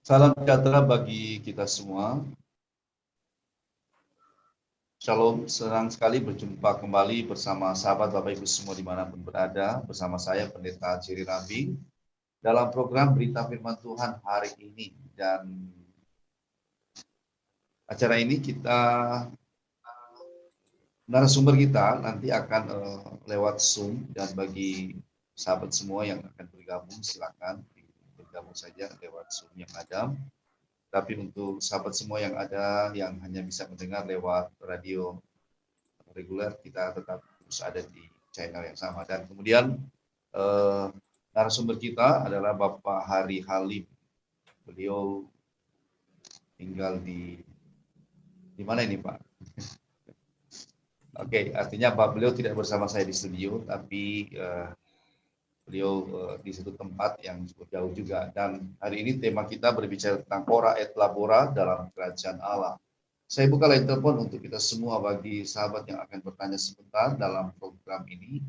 Salam sejahtera bagi kita semua. Shalom, senang sekali berjumpa kembali bersama sahabat Bapak Ibu semua dimanapun berada. Bersama saya Pendeta Jerry Rambing dalam program Berita Firman Tuhan hari ini. Dan acara ini narasumber kita nanti akan lewat Zoom. Dan bagi sahabat semua yang akan bergabung, silakan bergabung saja lewat Zoom yang ada. Tapi untuk sahabat semua yang ada yang hanya bisa mendengar lewat radio reguler, kita tetap terus ada di channel yang sama. Dan kemudian narasumber kita adalah Bapak Hari Halim. Beliau tinggal di mana ini, Pak? Oke, artinya beliau tidak bersama saya di studio, tapi beliau di satu tempat yang cukup jauh juga. Dan hari ini tema kita berbicara tentang ora et labora dalam kerajaan Allah. Saya buka line telepon untuk kita semua bagi sahabat yang akan bertanya sebentar dalam program ini.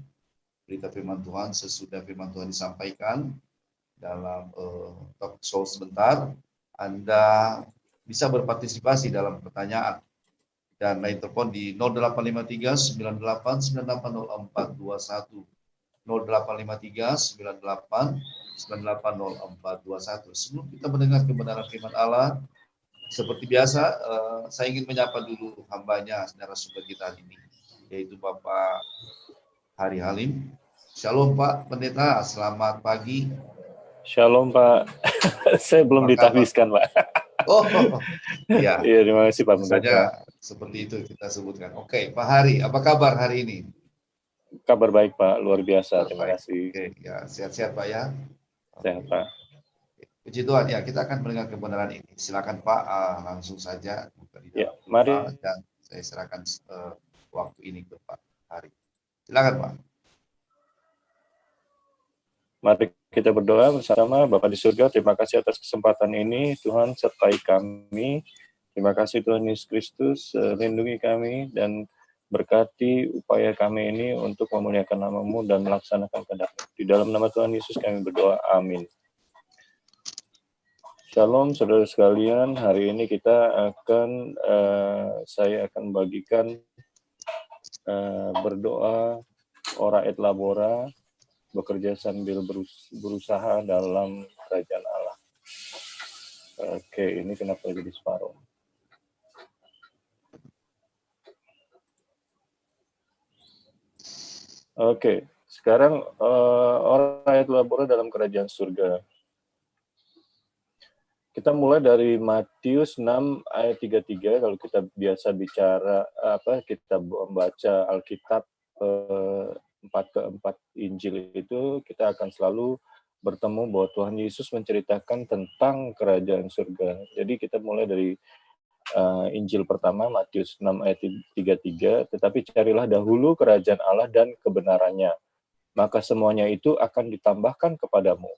Berita firman Tuhan, sesudah firman Tuhan disampaikan dalam talk show sebentar, Anda bisa berpartisipasi dalam pertanyaan. Dan line telepon di 0853 98 980421. 0853 98 980421. Sebelum kita mendengar kebenaran firman Allah, seperti biasa, saya ingin menyapa dulu hambanya narasumber kita hari ini, yaitu Bapak Hari Halim. Shalom Pak Pendeta, selamat pagi. Shalom Pak, saya belum ditahbiskan Pak. Oh, ya. Iya, terima kasih Pak Pendeta. Saja seperti itu kita sebutkan. Oke, Pak Hari, apa kabar hari ini? Kabar baik Pak, luar biasa. Terima kasih. Oke, ya sehat-sehat Pak ya. Sehat Pak. Puji Tuhan, ya kita akan mendengar kebenaran ini. Silakan Pak, langsung saja buka di dalam mari. dan saya serahkan waktu ini ke Pak Hari. Silakan Pak. Mari kita berdoa bersama. Bapa di surga, terima kasih atas kesempatan ini. Tuhan sertai kami. Terima kasih Tuhan Yesus Kristus, lindungi kami dan berkati upaya kami ini untuk memuliakan nama-Mu dan melaksanakan kehendak-Mu. Di dalam nama Tuhan Yesus kami berdoa, amin. Shalom saudara sekalian, hari ini kita akan, saya akan bagikan berdoa ora et labora, bekerja sambil berusaha dalam kerajaan Allah. Oke, ini kenapa jadi separuh? Oke, sekarang ora et labora dalam kerajaan surga. Kita mulai dari Matius 6 ayat 33. Kalau kita biasa bicara kita membaca Alkitab 4 Injil itu, kita akan selalu bertemu bahwa Tuhan Yesus menceritakan tentang kerajaan surga. Jadi kita mulai dari Injil pertama, Matius 6 ayat 33, tetapi carilah dahulu kerajaan Allah dan kebenarannya, maka semuanya itu akan ditambahkan kepadamu.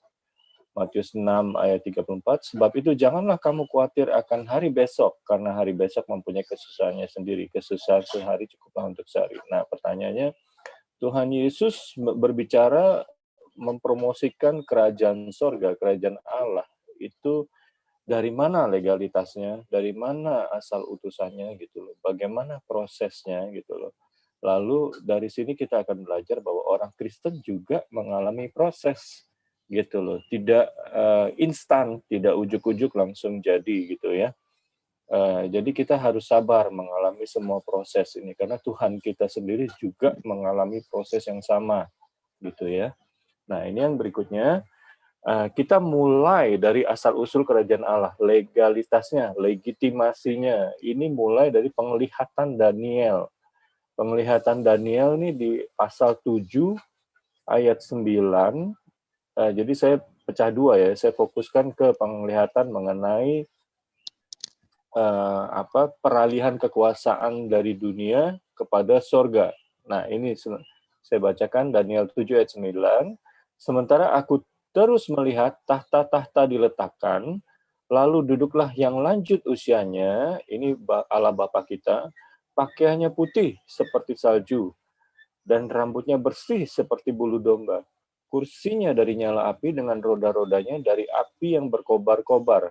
Matius 6 ayat 34, sebab itu janganlah kamu khawatir akan hari besok, karena hari besok mempunyai kesusahannya sendiri. Kesusahan sehari cukuplah untuk sehari. Nah, pertanyaannya, Tuhan Yesus berbicara mempromosikan kerajaan sorga, kerajaan Allah. Itu dari mana legalitasnya, dari mana asal utusannya gitu loh, bagaimana prosesnya gitu loh. Lalu dari sini kita akan belajar bahwa orang Kristen juga mengalami proses gitu loh, tidak instan, tidak ujuk-ujuk langsung jadi gitu ya. Jadi kita harus sabar mengalami semua proses ini, karena Tuhan kita sendiri juga mengalami proses yang sama gitu ya. Nah, ini yang berikutnya. Kita mulai dari asal-usul kerajaan Allah, legalitasnya, legitimasinya. Ini mulai dari penglihatan Daniel. Penglihatan Daniel ini di pasal 7 ayat 9. Jadi saya pecah dua ya, saya fokuskan ke penglihatan mengenai peralihan kekuasaan dari dunia kepada sorga. Nah, ini saya bacakan Daniel 7 ayat 9. Sementara aku terus melihat tahta-tahta diletakkan, lalu duduklah yang lanjut usianya, ini Allah Bapa kita, pakaiannya putih seperti salju, dan rambutnya bersih seperti bulu domba. Kursinya dari nyala api dengan roda-rodanya dari api yang berkobar-kobar.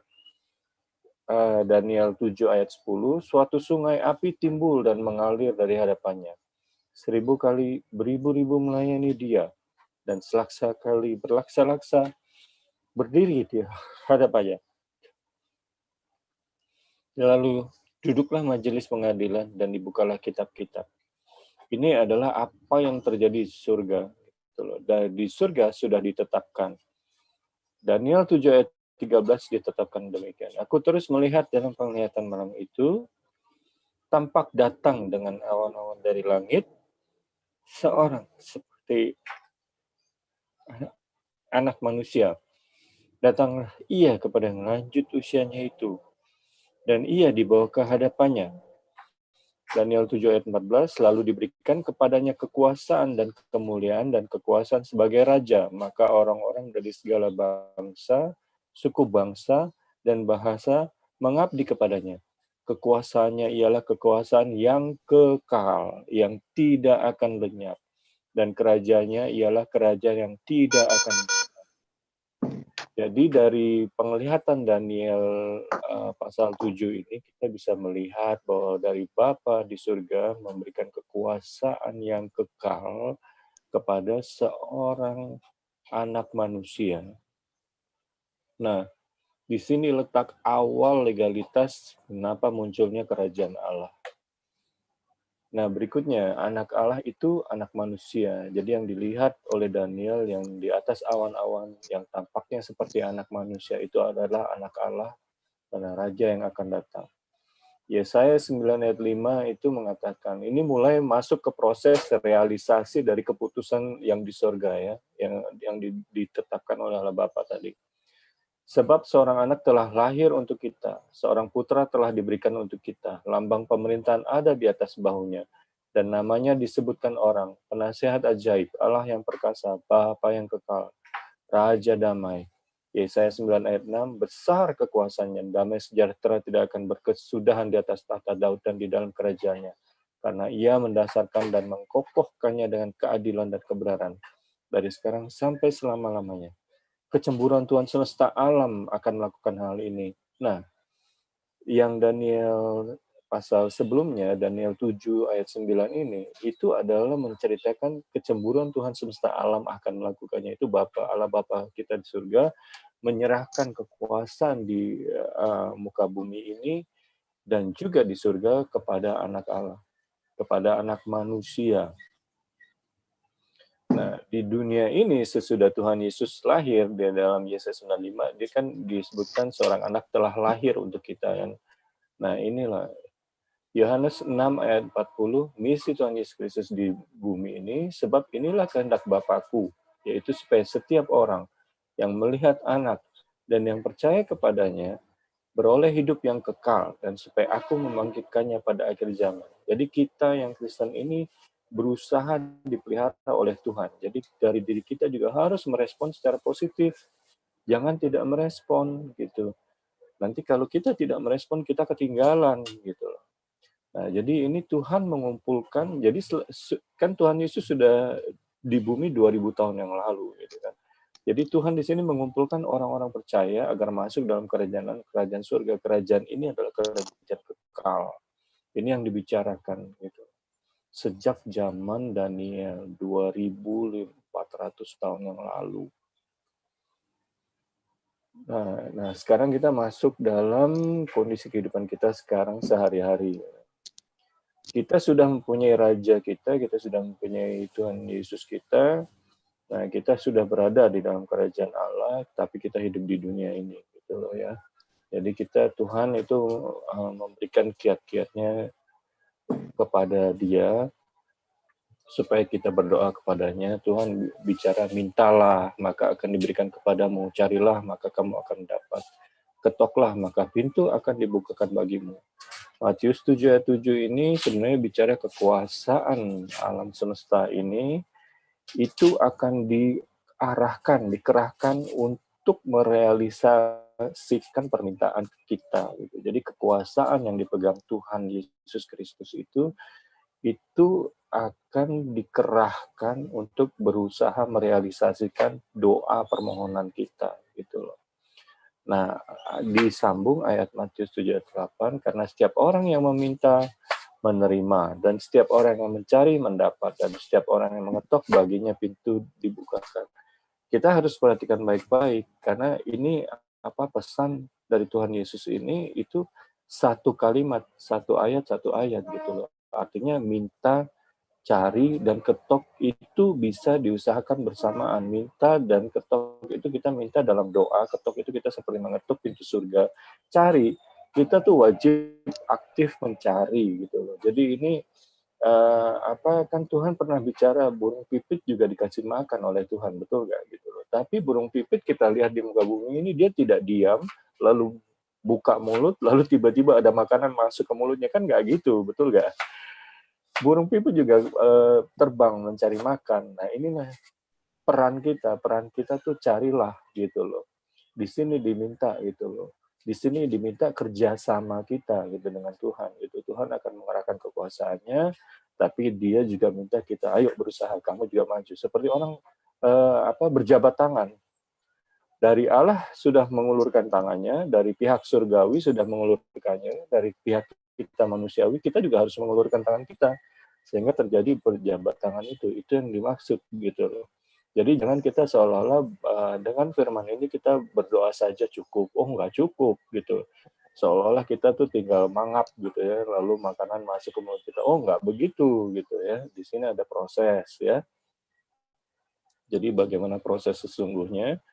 Daniel 7 ayat 10, suatu sungai api timbul dan mengalir dari hadapannya. 1000 kali beribu-ribu melayani dia, dan selaksa kali berlaksa-laksa berdiri di hadapannya. Lalu duduklah majelis pengadilan dan dibukalah kitab-kitab. Ini adalah apa yang terjadi di surga. Di surga sudah ditetapkan. Daniel 7 ayat 13 ditetapkan demikian. Aku terus melihat dalam penglihatan malam itu, tampak datang dengan awan-awan dari langit, seorang seperti anak manusia. Datanglah ia kepada yang lanjut usianya itu, dan ia dibawa ke hadapannya. Daniel 7 ayat 14, lalu diberikan kepadanya kekuasaan dan kemuliaan dan kekuasaan sebagai raja. Maka orang-orang dari segala bangsa, suku bangsa, dan bahasa mengabdi kepadanya. Kekuasaannya ialah kekuasaan yang kekal, yang tidak akan lenyap. Dan kerajaannya ialah kerajaan yang tidak akan. Jadi dari penglihatan Daniel pasal 7 ini kita bisa melihat bahwa dari Bapa di surga memberikan kekuasaan yang kekal kepada seorang anak manusia. Nah, di sini letak awal legalitas kenapa munculnya kerajaan Allah. Nah, berikutnya, anak Allah itu anak manusia. Jadi yang dilihat oleh Daniel yang di atas awan-awan yang tampaknya seperti anak manusia itu adalah anak Allah dan raja yang akan datang. Yesaya 9 ayat 5 itu mengatakan, ini mulai masuk ke proses realisasi dari keputusan yang di surga ya, yang ditetapkan oleh Allah Bapa tadi. Sebab seorang anak telah lahir untuk kita, seorang putra telah diberikan untuk kita, lambang pemerintahan ada di atas bahunya, dan namanya disebutkan orang, penasihat ajaib, Allah yang perkasa, Bapa yang kekal, Raja damai. Yesaya 9 ayat 6, besar kekuasaannya, damai sejahtera tidak akan berkesudahan di atas tahta Daud dan di dalam kerajaannya, karena ia mendasarkan dan mengkokohkannya dengan keadilan dan kebenaran, dari sekarang sampai selama-lamanya. Kecemburuan Tuhan semesta alam akan melakukan hal ini. Nah, yang Daniel pasal sebelumnya, Daniel 7 ayat 9 ini, itu adalah menceritakan kecemburuan Tuhan semesta alam akan melakukannya. Itu Bapa, Allah Bapa kita di surga, menyerahkan kekuasaan di muka bumi ini, dan juga di surga kepada anak Allah, kepada anak manusia. Nah, di dunia ini sesudah Tuhan Yesus lahir di dalam Yesaya 95, dia kan disebutkan seorang anak telah lahir untuk kita kan. Nah, inilah Yohanes 6 ayat 40, misi Tuhan Yesus Kristus di bumi ini, sebab inilah kehendak Bapakku, yaitu supaya setiap orang yang melihat anak dan yang percaya kepadanya beroleh hidup yang kekal, dan supaya aku membangkitkannya pada akhir zaman. Jadi kita yang Kristen ini berusaha dipelihara oleh Tuhan. Jadi dari diri kita juga harus merespon secara positif. Jangan tidak merespon gitu. Nanti kalau kita tidak merespon, kita ketinggalan gitu. Nah, jadi ini Tuhan mengumpulkan, jadi kan Tuhan Yesus sudah di bumi 2000 tahun yang lalu gitu kan. Jadi Tuhan di sini mengumpulkan orang-orang percaya agar masuk dalam kerajaan surga. Kerajaan ini adalah kerajaan kekal. Ini yang dibicarakan gitu. Sejak zaman Daniel 2400 tahun yang lalu. Nah, sekarang kita masuk dalam kondisi kehidupan kita sekarang sehari-hari. Kita sudah mempunyai raja kita sudah mempunyai Tuhan Yesus kita. Nah, kita sudah berada di dalam kerajaan Allah, tapi kita hidup di dunia ini, gitu loh ya. Jadi Tuhan itu memberikan kiat-kiatnya kepada Dia, supaya kita berdoa kepadanya. Tuhan bicara, mintalah, maka akan diberikan kepadamu. Carilah, maka kamu akan dapat. Ketoklah, maka pintu akan dibukakan bagimu. Matius 7 ayat 7 ini sebenarnya bicara kekuasaan alam semesta ini, itu akan dikerahkan untuk merealisasikan permintaan kita. Gitu. Jadi kekuasaan yang dipegang Tuhan Yesus Kristus itu akan dikerahkan untuk berusaha merealisasikan doa permohonan kita. Gitu loh. Nah, disambung ayat Matius 7 ayat 8, karena setiap orang yang meminta menerima, dan setiap orang yang mencari mendapat, dan setiap orang yang mengetok baginya pintu dibukakan. Kita harus perhatikan baik-baik, karena ini pesan dari Tuhan Yesus ini itu satu kalimat, satu ayat gitu loh. Artinya minta, cari, dan ketok itu bisa diusahakan bersamaan. Minta dan ketok itu kita minta dalam doa, ketok itu kita seperti mengetuk pintu surga. Cari, kita tuh wajib aktif mencari gitu loh. Jadi ini kan Tuhan pernah bicara burung pipit juga dikasih makan oleh Tuhan, betul nggak gitu loh. Tapi burung pipit kita lihat di muka bumi ini dia tidak diam, lalu buka mulut, lalu tiba-tiba ada makanan masuk ke mulutnya, kan nggak gitu, betul nggak? Burung pipit juga terbang mencari makan. Nah inilah peran kita tuh carilah gitu loh. Di sini diminta gitu loh. Di sini diminta kerjasama kita gitu dengan Tuhan. Itu Tuhan akan mengerahkan kekuasaannya, tapi Dia juga minta kita, ayo berusaha, kamu juga maju. Seperti orang berjabat tangan. Dari Allah sudah mengulurkan tangannya, dari pihak surgawi sudah mengulurkannya, dari pihak kita manusiawi, kita juga harus mengulurkan tangan kita. Sehingga terjadi berjabat tangan itu yang dimaksud gitu loh. Jadi jangan kita seolah-olah dengan firman ini kita berdoa saja cukup. Oh, nggak cukup gitu. Seolah-olah kita tuh tinggal mangap gitu ya, lalu makanan masuk ke mulut kita. Oh, nggak begitu gitu ya. Di sini ada proses ya. Jadi bagaimana proses sesungguhnya?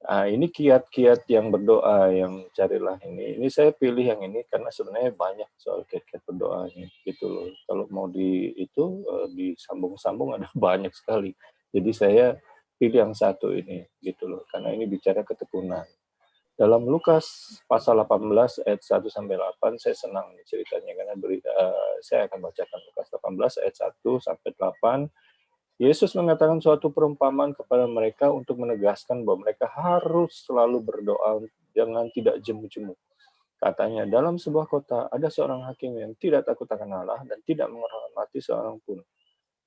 Ini kiat-kiat yang berdoa, yang carilah ini. Ini saya pilih yang ini karena sebenarnya banyak soal kiat-kiat berdoanya gitu loh. Kalau mau disambung-sambung ada banyak sekali. Jadi saya pilih yang satu ini gitu loh, karena ini bicara ketekunan. Dalam Lukas pasal 18 ayat 1 sampai 8 saya senang ceritanya karena saya akan bacakan Lukas 18 ayat 1 sampai 8. Yesus mengatakan suatu perumpamaan kepada mereka untuk menegaskan bahwa mereka harus selalu berdoa, jangan tidak jemu-jemu. Katanya, dalam sebuah kota ada seorang hakim yang tidak takut akan Allah dan tidak menghormati seorang pun.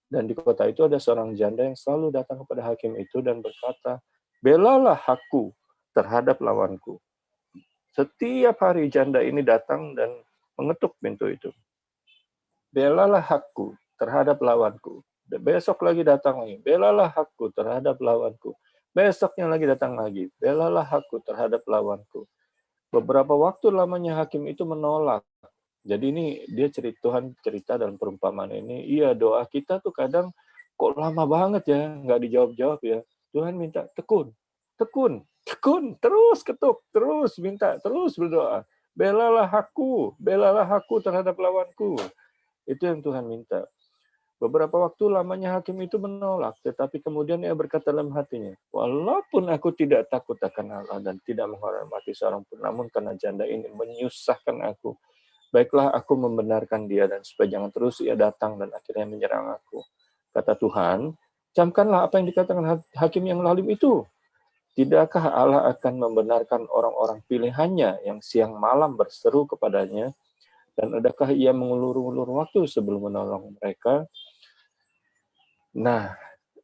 Dan di kota itu ada seorang janda yang selalu datang kepada hakim itu dan berkata, belalah aku terhadap lawanku. Setiap hari janda ini datang dan mengetuk pintu itu. Belalah hakku terhadap lawanku. Besok lagi datang lagi, belalah hakku terhadap lawanku. Besoknya lagi datang lagi, belalah hakku terhadap lawanku. Beberapa waktu lamanya hakim itu menolak. Jadi ini Tuhan cerita dalam perumpamaan ini, iya doa kita tuh kadang kok lama banget ya, nggak dijawab-jawab ya. Tuhan minta tekun, terus ketuk, terus minta, terus berdoa. Belalah hakku terhadap lawanku. Itu yang Tuhan minta. Beberapa waktu lamanya hakim itu menolak, tetapi kemudian ia berkata dalam hatinya, walaupun aku tidak takut akan Allah dan tidak menghormati seorang pun, namun karena janda ini menyusahkan aku, baiklah aku membenarkan dia dan supaya jangan terus ia datang dan akhirnya menyerang aku. Kata Tuhan, camkanlah apa yang dikatakan hakim yang lalim itu. Tidakkah Allah akan membenarkan orang-orang pilihannya yang siang malam berseru kepadanya, dan adakah ia mengulur-ulur waktu sebelum menolong mereka? Nah,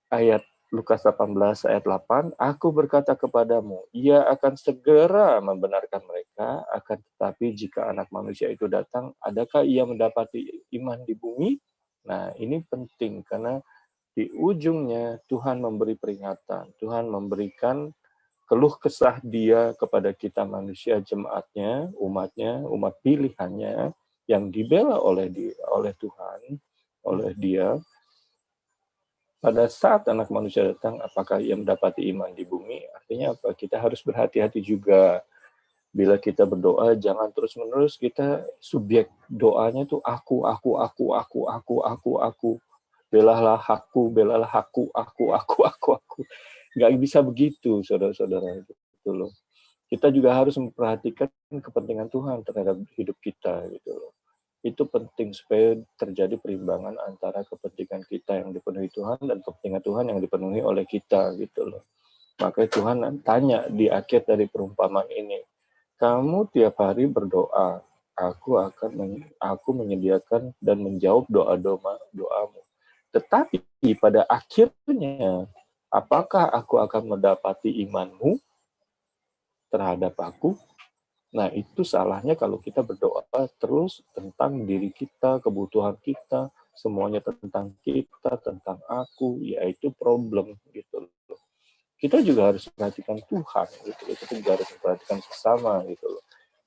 ayat Lukas 18 ayat 8, aku berkata kepadamu, ia akan segera membenarkan mereka, akan tetapi jika anak manusia itu datang, adakah ia mendapati iman di bumi? Nah, ini penting karena di ujungnya Tuhan memberi peringatan, Tuhan memberikan keluh kesah dia kepada kita manusia, jemaatnya, umatnya, umat pilihannya, yang dibela oleh Tuhan, oleh dia. Pada saat anak manusia datang, apakah ia mendapati iman di bumi? Artinya apa? Kita harus berhati-hati juga. Bila kita berdoa, jangan terus-menerus kita subjek doanya tuh aku. Belalah aku. Nggak bisa begitu, saudara-saudara. Gitu loh. Kita juga harus memperhatikan kepentingan Tuhan terhadap hidup kita. Gitu loh. Itu penting supaya terjadi perimbangan antara kepentingan kita yang dipenuhi Tuhan dan kepentingan Tuhan yang dipenuhi oleh kita gitu loh. Makanya Tuhan tanya di akhir dari perumpamaan ini, kamu tiap hari berdoa, aku menyediakan dan menjawab doamu. Tetapi pada akhirnya, apakah aku akan mendapati imanmu? terhadap aku. Nah, itu salahnya kalau kita berdoa terus tentang diri kita, kebutuhan kita, semuanya tentang kita, tentang aku, yaitu problem gitu loh. Kita juga harus perhatikan Tuhan gitu loh. Kita juga harus perhatikan sesama gitu loh.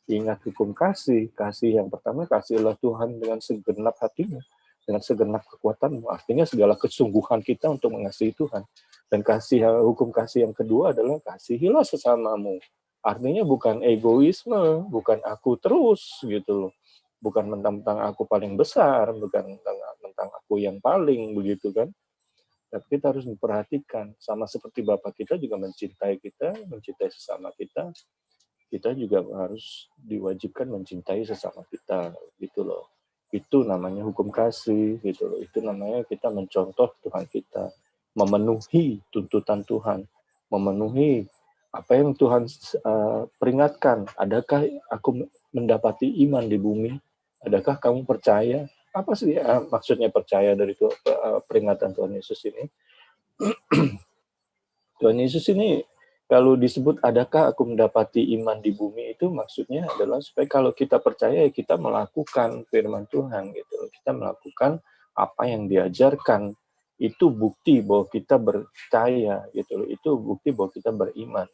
Ingat hukum kasih. Kasih yang pertama, kasihlah Tuhan dengan segenap hatimu, dengan segenap kekuatanmu. Artinya segala kesungguhan kita untuk mengasihi Tuhan. Dan hukum kasih yang kedua adalah kasihilah sesamamu. Artinya bukan egoisme, bukan aku terus gitu loh. Bukan mentang-mentang aku paling besar, bukan mentang aku yang paling begitu kan. Tapi kita harus memperhatikan, sama seperti Bapak kita juga mencintai kita, mencintai sesama kita juga harus diwajibkan mencintai sesama kita gitu loh. Itu namanya hukum kasih gitu loh. Itu namanya kita mencontoh Tuhan kita, memenuhi tuntutan Tuhan, memenuhi apa yang Tuhan peringatkan. Adakah aku mendapati iman di bumi? Adakah kamu percaya? Apa sih maksudnya percaya dari peringatan Tuhan Yesus ini? Tuhan Yesus ini kalau disebut adakah aku mendapati iman di bumi, itu maksudnya adalah supaya kalau kita percaya kita melakukan firman Tuhan gitu. Kita melakukan apa yang diajarkan. Itu bukti bahwa kita percaya gitu. Itu bukti bahwa kita beriman.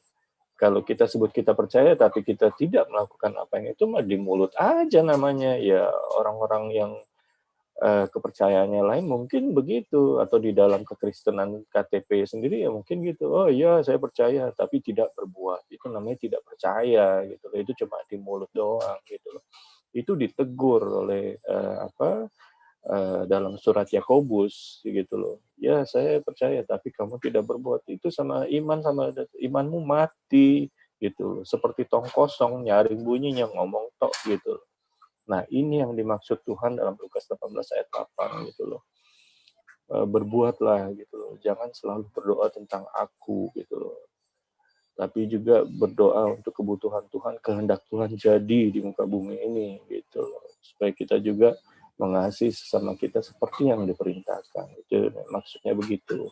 Kalau kita sebut kita percaya tapi kita tidak melakukan apa yang itu, mah di mulut aja namanya. Ya orang-orang yang kepercayaannya lain mungkin begitu, atau di dalam kekristenan KTP sendiri ya mungkin gitu, oh iya saya percaya tapi tidak berbuat, itu namanya tidak percaya gitu loh. Itu cuma di mulut doang gitu loh. Itu ditegur oleh dalam surat Yakobus gitu loh, ya saya percaya tapi kamu tidak berbuat, itu sama imanmu mati gitu loh. Seperti tong kosong nyaring bunyinya, ngomong tok gitu loh. Nah, ini yang dimaksud Tuhan dalam Lukas 18 ayat 8 gitu loh. Berbuatlah gitu loh. Jangan selalu berdoa tentang aku gitu loh. Tapi juga berdoa untuk kebutuhan Tuhan, kehendak Tuhan jadi di muka bumi ini gitu loh. Supaya kita juga mengasihi sesama kita seperti yang diperintahkan. Itu maksudnya begitu.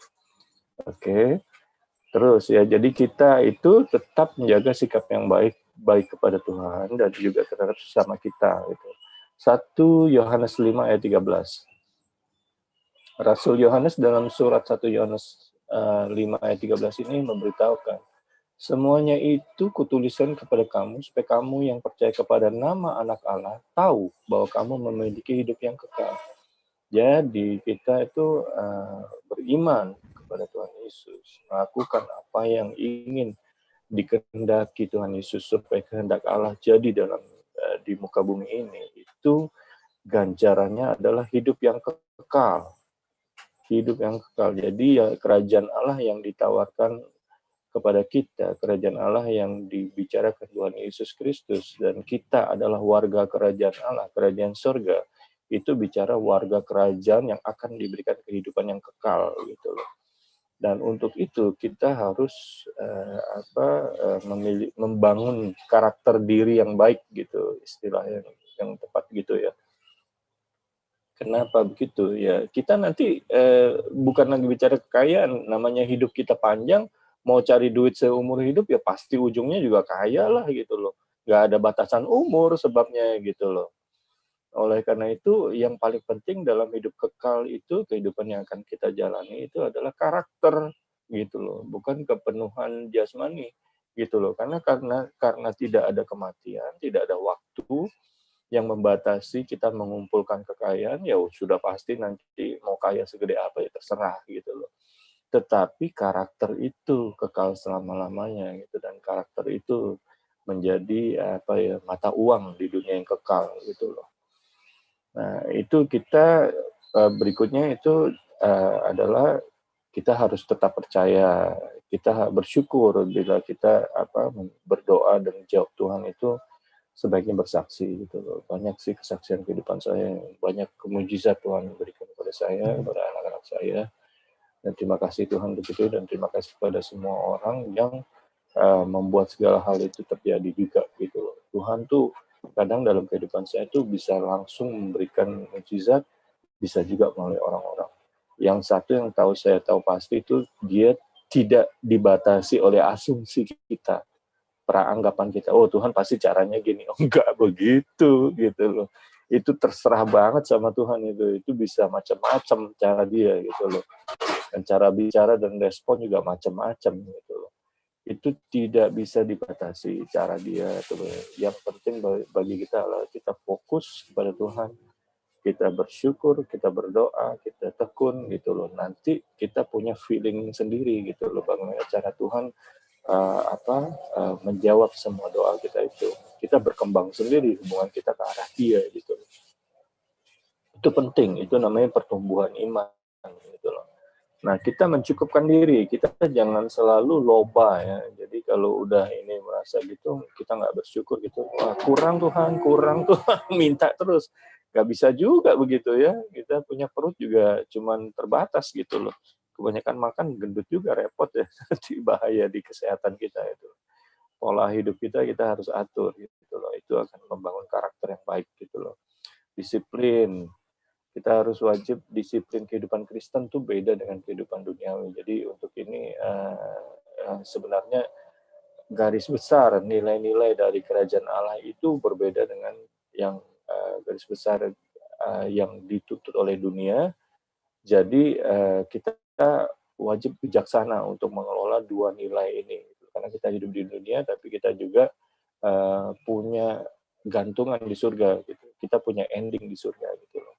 Oke. Terus ya, jadi kita itu tetap menjaga sikap yang baik kepada Tuhan dan juga terhadap sesama kita gitu. 1 Yohanes 5 ayat 13. Rasul Yohanes dalam surat 1 Yohanes 5 ayat 13 ini memberitahukan, semuanya itu kutuliskan kepada kamu supaya kamu yang percaya kepada nama anak Allah tahu bahwa kamu memiliki hidup yang kekal. Jadi kita itu beriman kepada Tuhan Yesus, melakukan apa yang ingin dikehendaki Tuhan Yesus supaya kehendak Allah jadi dalam di muka bumi ini. Itu ganjarannya adalah hidup yang kekal. Hidup yang kekal. Jadi ya kerajaan Allah yang ditawarkan kepada kita, kerajaan Allah yang dibicarakan Tuhan Yesus Kristus, dan kita adalah warga kerajaan Allah, kerajaan surga. Itu bicara warga kerajaan yang akan diberikan kehidupan yang kekal gitu loh. Dan untuk itu kita harus membangun karakter diri yang baik gitu, istilah yang tepat gitu ya. Kenapa begitu? Ya kita nanti bukan lagi bicara kekayaan, namanya hidup kita panjang, mau cari duit seumur hidup ya pasti ujungnya juga kaya lah gitu loh. Gak ada batasan umur sebabnya gitu loh. Oleh karena itu, yang paling penting dalam hidup kekal itu, kehidupan yang akan kita jalani itu adalah karakter gitu loh, bukan kepenuhan jasmani gitu loh. Karena tidak ada kematian, tidak ada waktu yang membatasi kita mengumpulkan kekayaan, ya sudah pasti nanti mau kaya segede apa ya terserah gitu loh. Tetapi karakter itu kekal selama-lamanya gitu, dan karakter itu menjadi mata uang di dunia yang kekal gitu loh. Nah, itu kita berikutnya itu adalah kita harus tetap percaya, kita bersyukur bila kita berdoa dan jawab Tuhan itu sebaiknya bersaksi gitu loh. Banyak sih kesaksian kehidupan saya, banyak mukjizat Tuhan berikan kepada saya, kepada anak-anak saya. Dan terima kasih Tuhan untuk itu, dan terima kasih kepada semua orang yang membuat segala hal itu terjadi juga gitu loh. Tuhan tuh kadang dalam kehidupan saya tuh bisa langsung memberikan mukjizat, bisa juga melalui orang-orang. Yang satu yang saya tahu pasti itu dia tidak dibatasi oleh asumsi kita. Peranggapan kita, oh Tuhan pasti caranya gini. Oh, enggak begitu gitu loh. Itu terserah banget sama Tuhan itu bisa macam-macam cara dia gitu loh. Dan cara bicara dan respon juga macam-macam gitu loh. Itu tidak bisa dibatasi cara dia gitu loh. Yang penting bagi kita adalah kita fokus kepada Tuhan, kita bersyukur, kita berdoa, kita tekun gitu loh. Nanti kita punya feeling sendiri gitu loh bagaimana cara Tuhan menjawab semua doa kita itu. Kita berkembang sendiri hubungan kita ke arah Dia gitu. Itu penting, itu namanya pertumbuhan iman gitu loh. Nah, kita mencukupkan diri, kita jangan selalu loba ya. Jadi kalau udah ini merasa gitu, kita nggak bersyukur gitu. Wah, kurang Tuhan, minta terus. Nggak bisa juga begitu ya. Kita punya perut juga cuman terbatas gitu loh. Kebanyakan makan gendut juga repot ya. Nanti bahaya di kesehatan kita itu. Pola hidup kita harus atur gitu loh. Itu akan membangun karakter yang baik gitu loh. Disiplin, kita harus wajib disiplin. Kehidupan Kristen tuh beda dengan kehidupan duniawi. Jadi untuk ini sebenarnya garis besar nilai-nilai dari kerajaan Allah itu berbeda dengan yang garis besar yang dituntut oleh dunia. Jadi kita wajib bijaksana untuk mengelola dua nilai ini. Karena kita hidup di dunia, tapi kita juga punya gantungan di surga. Gitu. Kita punya ending di surga gitu loh.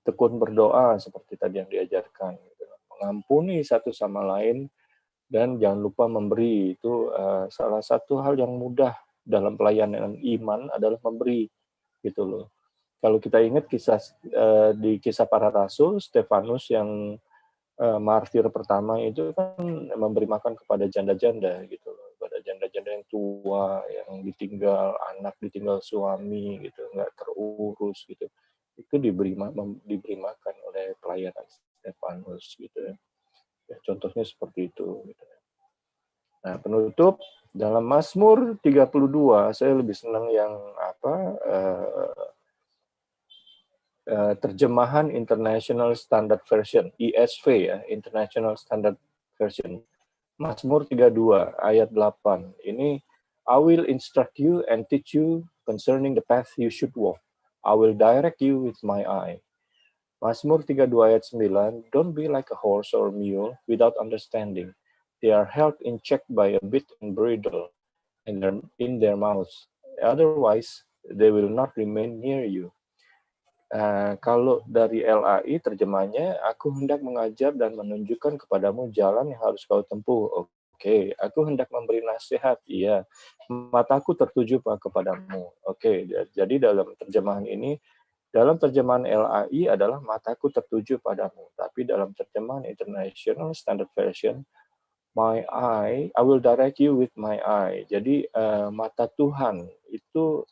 Tekun berdoa seperti tadi yang diajarkan, gitu. Mengampuni satu sama lain dan jangan lupa memberi. Itu salah satu hal yang mudah dalam pelayanan iman adalah memberi, gitu loh. Kalau kita ingat di kisah para rasul, Stefanus yang martir pertama itu kan memberi makan kepada janda-janda, gitu loh. Kepada janda-janda yang tua, yang ditinggal anak, ditinggal suami, gitu, nggak terurus, gitu. Itu diberi makan oleh pelayanan Stefanus gitu ya. Contohnya seperti itu gitu. Nah, penutup dalam Mazmur 32 saya lebih senang yang terjemahan International Standard Version, ISV ya, International Standard Version. Mazmur 32 ayat 8. Ini I will instruct you and teach you concerning the path you should walk. I will direct you with my eye. Mazmur 32 ayat 9, don't be like a horse or mule without understanding. They are held in check by a bit and bridle in their mouths. Otherwise, they will not remain near you. Kalau dari LAI terjemahnya, aku hendak mengajar dan menunjukkan kepadamu jalan yang harus kau tempuh. Oke, aku hendak memberi nasihat. Iya, mataku tertuju kepadamu. Oke, jadi dalam terjemahan ini, dalam terjemahan LAI adalah mataku tertuju padamu. Tapi dalam terjemahan International Standard Version, my eye, I will direct you with my eye. Jadi mata Tuhan itu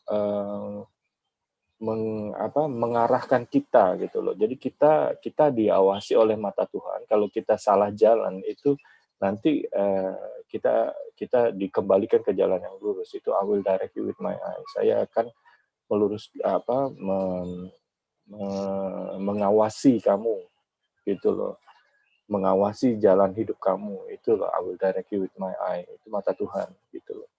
mengarahkan kita gitu loh. Jadi kita diawasi oleh mata Tuhan. Kalau kita salah jalan itu nanti kita dikembalikan ke jalan yang lurus. Itu I will direct you with my eye. Saya akan mengawasi kamu gitu loh. Mengawasi jalan hidup kamu. Itu loh I will direct you with my eye. Itu mata Tuhan gitu loh.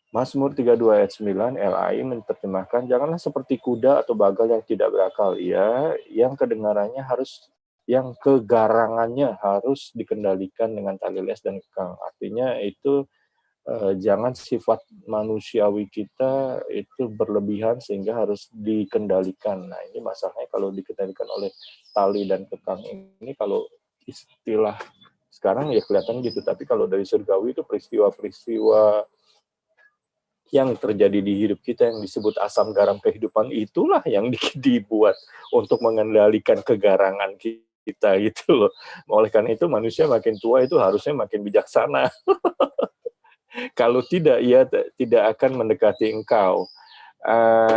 Mazmur 32 ayat 9 LAI menerjemahkan, janganlah seperti kuda atau bagal yang tidak berakal. Ya, yang kegarangannya harus dikendalikan dengan tali les dan kekang. Artinya itu jangan sifat manusiawi kita itu berlebihan sehingga harus dikendalikan. Nah, ini masalahnya kalau dikendalikan oleh tali dan kekang ini, kalau istilah sekarang ya kelihatan gitu, tapi kalau dari surgawi itu peristiwa-peristiwa yang terjadi di hidup kita yang disebut asam garam kehidupan itulah yang dibuat untuk mengendalikan kegarangan kita gitu loh. Oleh karena itu manusia makin tua itu harusnya makin bijaksana. Kalau tidak, ia tidak akan mendekati engkau.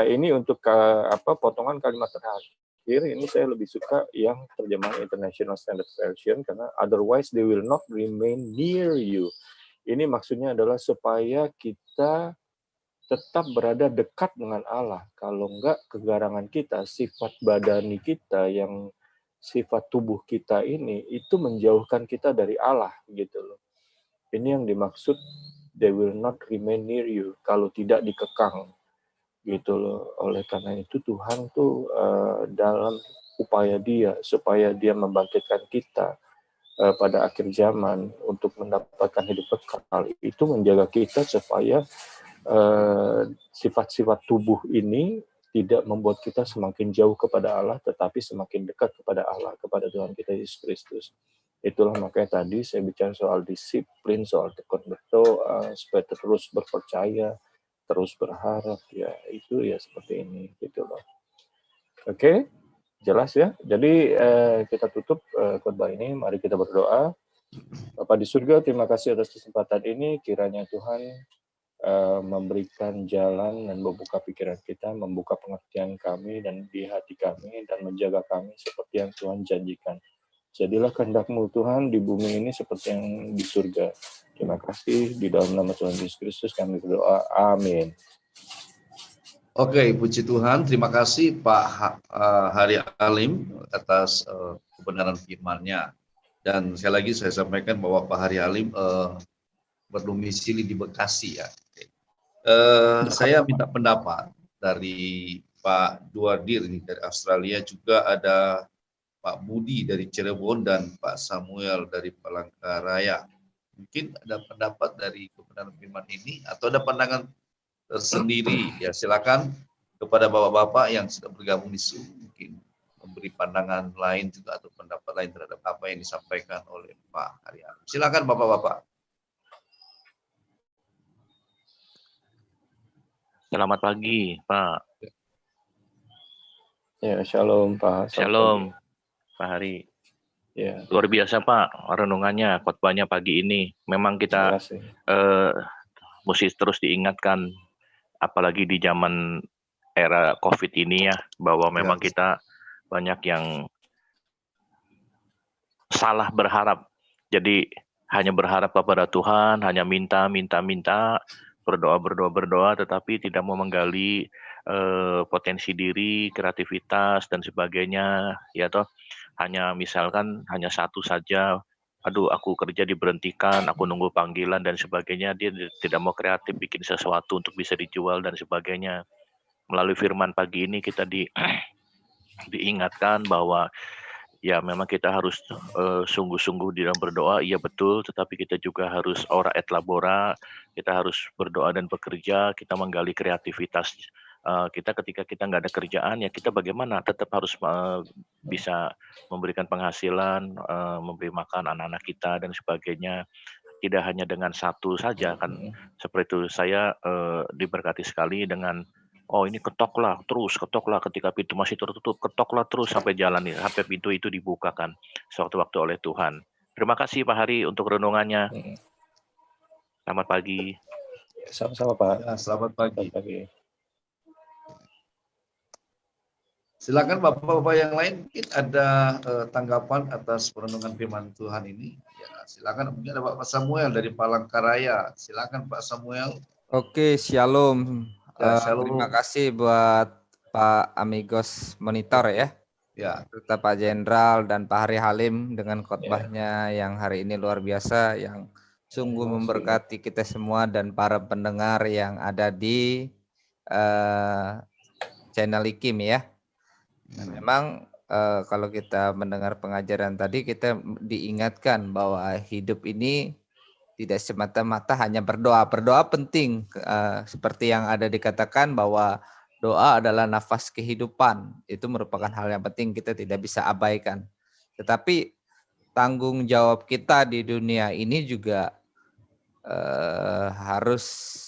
Ini untuk potongan kalimat terakhir, ini saya lebih suka yang terjemahan International Standard Version karena otherwise they will not remain near you. Ini maksudnya adalah supaya kita tetap berada dekat dengan Allah. Kalau enggak, kegarangan kita, sifat badani kita, yang sifat tubuh kita ini, itu menjauhkan kita dari Allah, gitu loh. Ini yang dimaksud they will not remain near you kalau tidak dikekang gitu loh. Oleh karena itu Tuhan tuh dalam upaya dia supaya dia membangkitkan kita pada akhir zaman untuk mendapatkan hidup kekal, itu menjaga kita supaya sifat-sifat tubuh ini tidak membuat kita semakin jauh kepada Allah, tetapi semakin dekat kepada Allah, kepada Tuhan kita Yesus Kristus. Itulah makanya tadi saya bicara soal disiplin, soal tekun berdoa, supaya terus berpercaya, terus berharap, ya itu ya seperti ini gitu loh. Oke, jelas ya. Jadi kita tutup khotbah ini, mari kita berdoa. Bapa di surga, terima kasih atas kesempatan ini, kiranya Tuhan memberikan jalan dan membuka pikiran kita, membuka pengertian kami dan di hati kami, dan menjaga kami seperti yang Tuhan janjikan. Jadilah kehendak-Mu Tuhan di bumi ini seperti yang di surga. Terima kasih, di dalam nama Tuhan Yesus Kristus kami berdoa. Amin. Oke, puji Tuhan. Terima kasih Pak Hari Halim atas kebenaran firman-Nya. Dan sekali lagi saya sampaikan bahwa Pak Hari Halim berdomisili di Bekasi ya. Saya minta pendapat dari Pak Duardir dari Australia, juga ada Pak Budi dari Cirebon dan Pak Samuel dari Palangkaraya. Mungkin ada pendapat dari kebenaran firman ini atau ada pandangan tersendiri, ya silakan kepada bapak-bapak yang sudah bergabung di Zoom, mungkin memberi pandangan lain juga atau pendapat lain terhadap apa yang disampaikan oleh Pak Hari Halim. Silakan bapak-bapak. Selamat pagi, Pak. Ya, shalom Pak. Shalom, Pak Hari. Ya. Luar biasa Pak, renungannya, khotbahnya pagi ini. Memang kita mesti terus diingatkan, apalagi di zaman era COVID ini ya, bahwa memang kita banyak yang salah berharap. Jadi hanya berharap kepada Tuhan, hanya minta, berdoa, tetapi tidak mau menggali potensi diri, kreativitas dan sebagainya, ya toh. Hanya misalkan hanya satu saja, aduh aku kerja diberhentikan, aku nunggu panggilan dan sebagainya, dia tidak mau kreatif bikin sesuatu untuk bisa dijual dan sebagainya. Melalui firman pagi ini kita diingatkan bahwa ya memang kita harus sungguh-sungguh di dalam berdoa, iya betul, tetapi kita juga harus ora et labora, kita harus berdoa dan bekerja, kita menggali kreativitas kita. Ketika kita nggak ada kerjaan, ya kita bagaimana tetap harus bisa memberikan penghasilan, memberi makan anak-anak kita dan sebagainya. Tidak hanya dengan satu saja kan, seperti itu. Saya diberkati sekali dengan ini ketoklah ketika pintu masih tertutup, ketoklah terus sampai jalan, sampai pintu itu dibukakan sewaktu-waktu oleh Tuhan. Terima kasih Pak Hari untuk renungannya. Selamat pagi. Sama-sama Pak. Ya, selamat pagi. Silakan bapak-bapak yang lain, mungkin ada tanggapan atas perenungan firman Tuhan ini. Ya, silakan. Mungkin ada Pak Samuel dari Palangkaraya. Silakan Pak Samuel. Oke, shalom. Shalom. Terima kasih buat Pak Amigos Monitor ya. Ya. Serta Pak Jenderal dan Pak Hari Halim dengan khotbahnya yang hari ini luar biasa, yang sungguh memberkati kita semua dan para pendengar yang ada di channel IKIM ya. Nah, memang kalau kita mendengar pengajaran tadi, kita diingatkan bahwa hidup ini tidak semata-mata hanya berdoa. Berdoa penting, seperti yang ada dikatakan bahwa doa adalah nafas kehidupan. Itu merupakan hal yang penting, kita tidak bisa abaikan. Tetapi tanggung jawab kita di dunia ini juga harus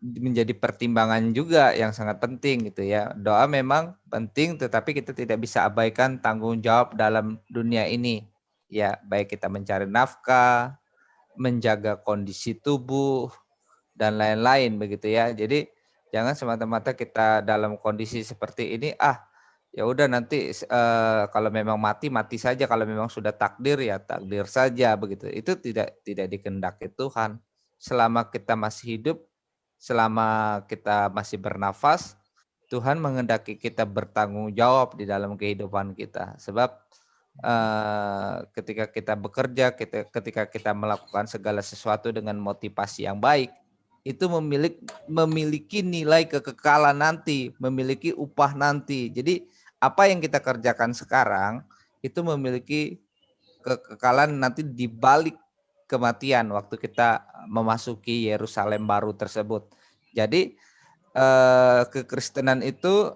menjadi pertimbangan juga yang sangat penting gitu ya. Doa memang penting, tetapi kita tidak bisa abaikan tanggung jawab dalam dunia ini. Ya, baik kita mencari nafkah, menjaga kondisi tubuh dan lain-lain begitu ya. Jadi jangan semata-mata kita dalam kondisi seperti ini, ya udah nanti kalau memang mati saja, kalau memang sudah takdir ya takdir saja begitu. Itu tidak dikehendaki Tuhan. Selama kita masih hidup, selama kita masih bernafas, Tuhan menghendaki kita bertanggung jawab di dalam kehidupan kita. Sebab ketika kita bekerja, ketika kita melakukan segala sesuatu dengan motivasi yang baik, itu memiliki nilai kekekalan nanti, memiliki upah nanti. Jadi apa yang kita kerjakan sekarang itu memiliki kekekalan nanti di balik kematian waktu kita memasuki Yerusalem baru tersebut. Jadi kekristenan itu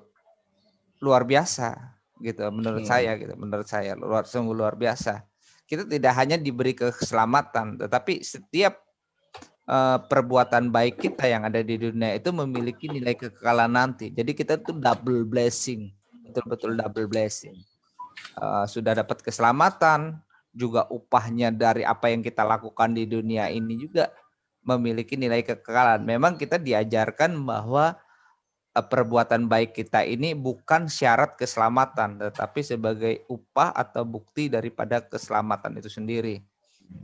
luar biasa gitu menurut saya gitu. Menurut saya sungguh luar biasa. Kita tidak hanya diberi keselamatan, tetapi setiap perbuatan baik kita yang ada di dunia itu memiliki nilai kekekalan nanti. Jadi kita tuh double blessing, betul-betul double blessing. Sudah dapat keselamatan, juga upahnya dari apa yang kita lakukan di dunia ini juga memiliki nilai kekekalan. Memang kita diajarkan bahwa perbuatan baik kita ini bukan syarat keselamatan, tetapi sebagai upah atau bukti daripada keselamatan itu sendiri.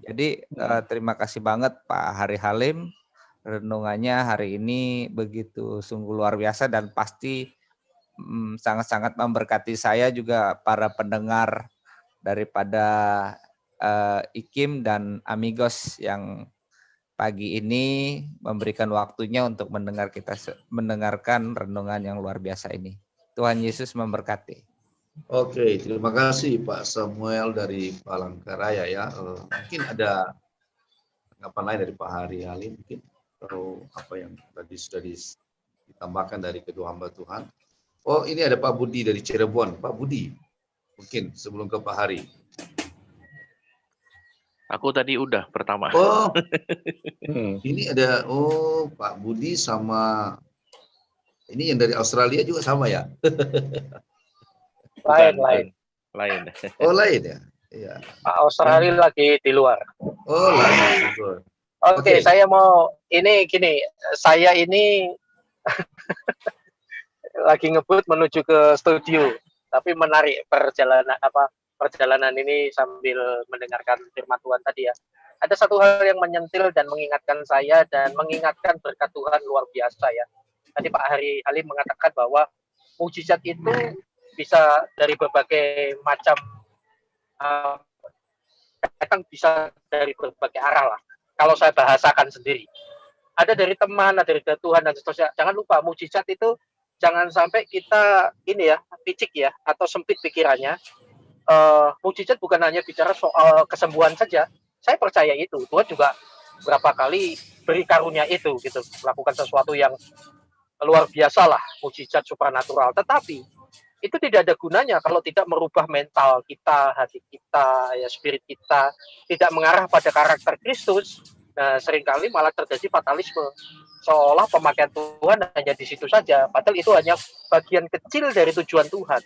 Jadi terima kasih banget Pak Hari Halim, renungannya hari ini begitu sungguh luar biasa dan pasti sangat-sangat memberkati saya juga para pendengar daripada IKIM dan Amigos yang pagi ini memberikan waktunya untuk mendengarkan renungan yang luar biasa ini. Tuhan Yesus memberkati. Oke, terima kasih Pak Samuel dari Palangkaraya ya. Mungkin ada tanggapan lain dari Pak Hari Halim mungkin atau apa yang tadi sudah ditambahkan dari kedua hamba Tuhan. Oh, ini ada Pak Budi dari Cirebon. Pak Budi, mungkin sebelum ke Pak Hari. Aku tadi udah pertama. Oh, ini ada Pak Budi sama ini yang dari Australia juga sama ya? Lain. Oh, lain ya? Iya. Pak Australia lagi di luar. Oh, lain. Oke, saya mau ini gini, saya ini lagi ngebut menuju ke studio, tapi menarik perjalanan ini sambil mendengarkan firman Tuhan tadi ya. Ada satu hal yang menyentil dan mengingatkan saya dan mengingatkan berkat Tuhan luar biasa ya. Tadi Pak Hari Halim mengatakan bahwa mujizat itu bisa dari berbagai macam datang, bisa dari berbagai arah lah. Kalau saya bahasakan sendiri, ada dari teman, ada dari Tuhan dan seterusnya. Jangan lupa mujizat itu jangan sampai kita ini ya picik ya atau sempit pikirannya. Mujizat bukan hanya bicara soal kesembuhan saja. Saya percaya itu Tuhan juga berapa kali beri karunia itu gitu, melakukan sesuatu yang luar biasa lah, mujizat supranatural. Tetapi itu tidak ada gunanya kalau tidak merubah mental kita, hati kita, ya spirit kita, tidak mengarah pada karakter Kristus. Nah, seringkali malah terjadi fatalisme, seolah pemakaian Tuhan hanya di situ saja, padahal itu hanya bagian kecil dari tujuan Tuhan.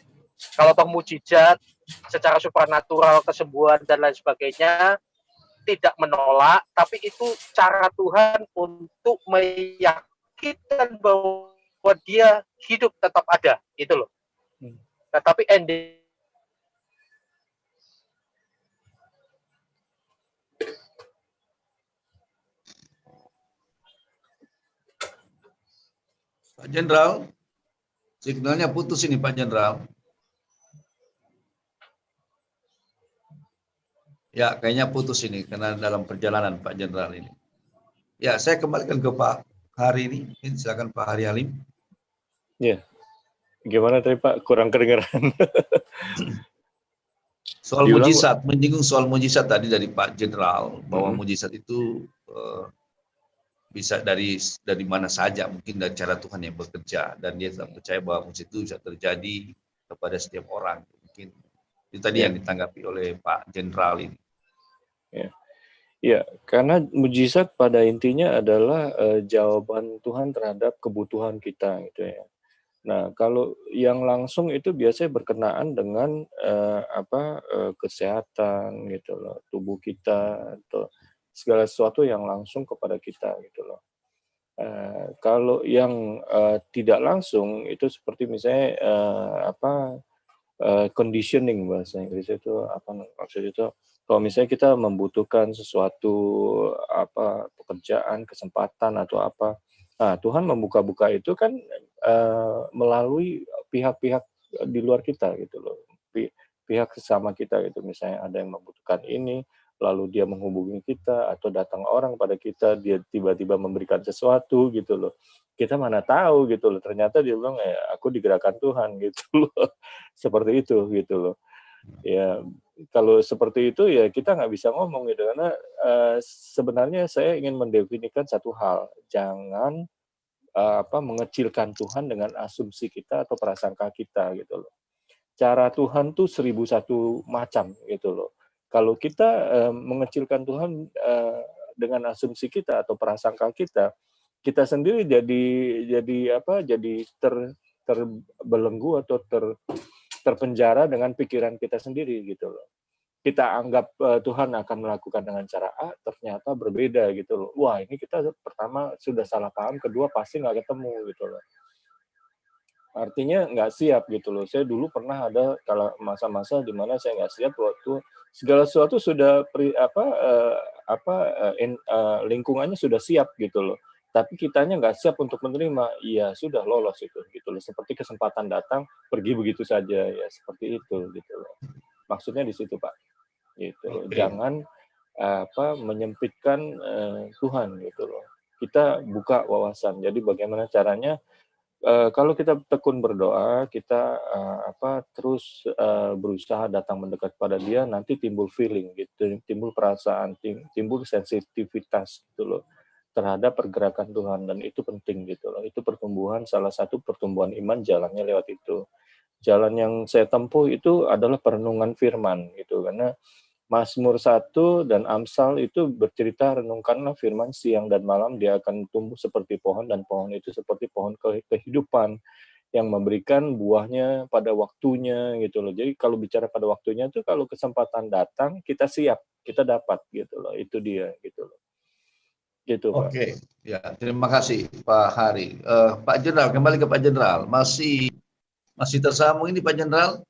Kalau toh mujizat secara supranatural, kesembuhan dan lain sebagainya tidak menolak, tapi itu cara Tuhan untuk meyakinkan bahwa Dia hidup tetap ada, itu loh. Nah, tapi ending Pak Jenderal, signalnya putus ini Pak Jenderal. Ya, kayaknya putus ini karena dalam perjalanan Pak Jenderal ini. Ya, saya kembalikan ke Pak Hari ini. Silakan Pak Hari Halim. Ya, gimana tadi Pak? Kurang kedengaran. Soal mujizat, menyinggung soal mujizat tadi dari Pak Jenderal bahwa mujizat itu bisa dari mana saja, mungkin dari cara Tuhan yang bekerja, dan dia tetap percaya bahwa mujizat itu bisa terjadi kepada setiap orang. Mungkin itu tadi yang ditanggapi oleh Pak Jenderal ini. Ya, karena mujizat pada intinya adalah jawaban Tuhan terhadap kebutuhan kita gitu ya. Nah, kalau yang langsung itu biasanya berkenaan dengan kesehatan gitu loh, tubuh kita atau segala sesuatu yang langsung kepada kita gitu loh. Kalau yang tidak langsung itu seperti misalnya conditioning bahasa Inggris itu apa maksud itu? Kalau misalnya kita membutuhkan sesuatu pekerjaan, kesempatan atau apa, nah Tuhan membuka-buka itu kan melalui pihak-pihak di luar kita gitu loh, pihak sesama kita gitu. Misalnya ada yang membutuhkan ini, lalu dia menghubungi kita, atau datang orang pada kita, dia tiba-tiba memberikan sesuatu gitu loh. Kita mana tahu gitu loh, ternyata dia bilang, aku digerakkan Tuhan gitu loh. Seperti itu gitu loh. Ya, kalau seperti itu ya kita nggak bisa ngomong gitu, karena sebenarnya saya ingin mendefinisikan satu hal, jangan mengecilkan Tuhan dengan asumsi kita atau prasangka kita gitu loh. Cara Tuhan tuh 1001 macam gitu loh. Kalau kita mengecilkan Tuhan dengan asumsi kita atau prasangka kita sendiri jadi terbelenggu atau terpenjara dengan pikiran kita sendiri gitu loh. Kita anggap Tuhan akan melakukan dengan cara A, ternyata berbeda gitu loh. Wah, ini kita pertama sudah salah paham, kedua pasti nggak ketemu gitu loh. Artinya nggak siap gitu loh. Saya dulu pernah ada kalau masa-masa di mana saya nggak siap waktu segala sesuatu sudah lingkungannya sudah siap gitu loh. Tapi kitanya nggak siap untuk menerima, ya sudah lolos itu gitu loh. Seperti kesempatan datang, pergi begitu saja, ya seperti itu gitu loh. Maksudnya di situ Pak, gitu loh. Oke. Jangan menyempitkan Tuhan gitu loh. Kita buka wawasan. Jadi bagaimana caranya? Kalau kita tekun berdoa, kita terus berusaha datang mendekat pada Dia, nanti timbul feeling gitu, timbul perasaan, timbul sensitivitas gitu loh terhadap pergerakan Tuhan, dan itu penting gitu loh. Itu pertumbuhan, salah satu pertumbuhan iman jalannya lewat itu. Jalan yang saya tempuh itu adalah perenungan firman gitu, karena Mazmur 1 dan Amsal itu bercerita, renungkanlah firman siang dan malam, dia akan tumbuh seperti pohon, dan pohon itu seperti pohon kehidupan yang memberikan buahnya pada waktunya gitu loh. Jadi kalau bicara pada waktunya itu kalau kesempatan datang, kita siap, kita dapat gitu loh. Itu dia gitu loh. Gitu Pak. Oke, ya terima kasih Pak Hari. Pak Jenderal, kembali ke Pak Jenderal. Masih tersambung ini Pak Jenderal?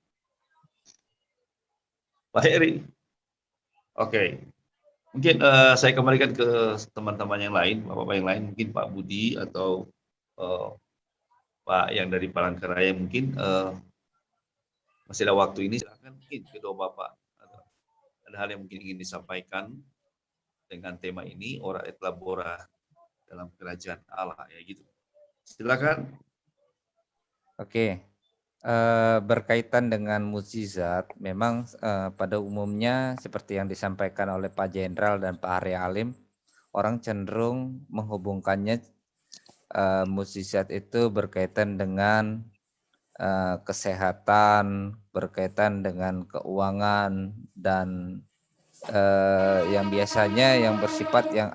Pak Heri. Oke. Mungkin saya kembalikan ke teman-teman yang lain, Bapak-Bapak yang lain, mungkin Pak Budi atau Pak yang dari Palangkaraya mungkin masih ada waktu ini, silakan mungkin kedua Bapak. Ada hal yang mungkin ingin disampaikan dengan tema ini, ora et labora dalam kerajaan Allah, ya gitu. Silakan. Oke. Berkaitan dengan mukjizat, memang pada umumnya seperti yang disampaikan oleh Pak Jenderal dan Pak Hari Alim, orang cenderung menghubungkannya mukjizat itu berkaitan dengan kesehatan, berkaitan dengan keuangan, dan yang biasanya yang bersifat yang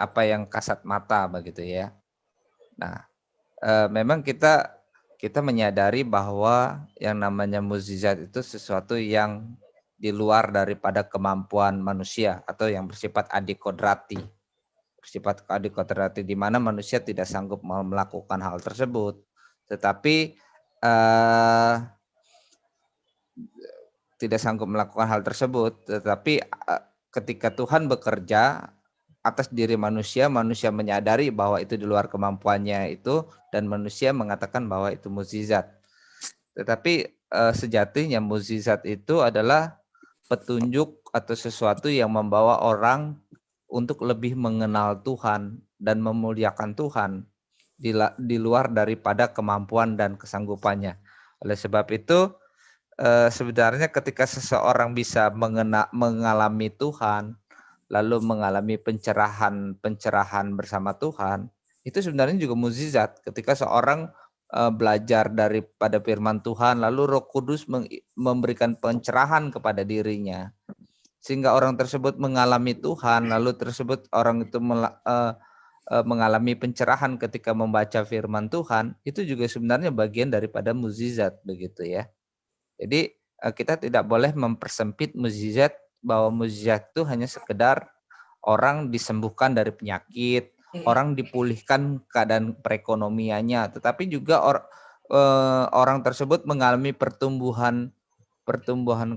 kasat mata begitu ya. Nah, memang kita menyadari bahwa yang namanya mukjizat itu sesuatu yang di luar daripada kemampuan manusia atau yang bersifat adikodrati. Bersifat adikodrati di mana manusia tidak sanggup melakukan hal tersebut. Tetapi ketika Tuhan bekerja atas diri manusia, manusia menyadari bahwa itu di luar kemampuannya itu, dan manusia mengatakan bahwa itu mukjizat. Tetapi sejatinya mukjizat itu adalah petunjuk atau sesuatu yang membawa orang untuk lebih mengenal Tuhan dan memuliakan Tuhan di luar daripada kemampuan dan kesanggupannya. Oleh sebab itu, sebenarnya ketika seseorang bisa mengalami Tuhan, lalu mengalami pencerahan bersama Tuhan, itu sebenarnya juga mukjizat. Ketika seorang belajar daripada firman Tuhan, lalu Roh Kudus memberikan pencerahan kepada dirinya, sehingga orang tersebut mengalami Tuhan, lalu orang itu mengalami pencerahan ketika membaca firman Tuhan, itu juga sebenarnya bagian daripada mukjizat begitu ya. Jadi kita tidak boleh mempersempit mukjizat, bahwa mukjizat itu hanya sekedar orang disembuhkan dari penyakit, orang dipulihkan keadaan perekonomiannya, tetapi juga orang tersebut mengalami pertumbuhan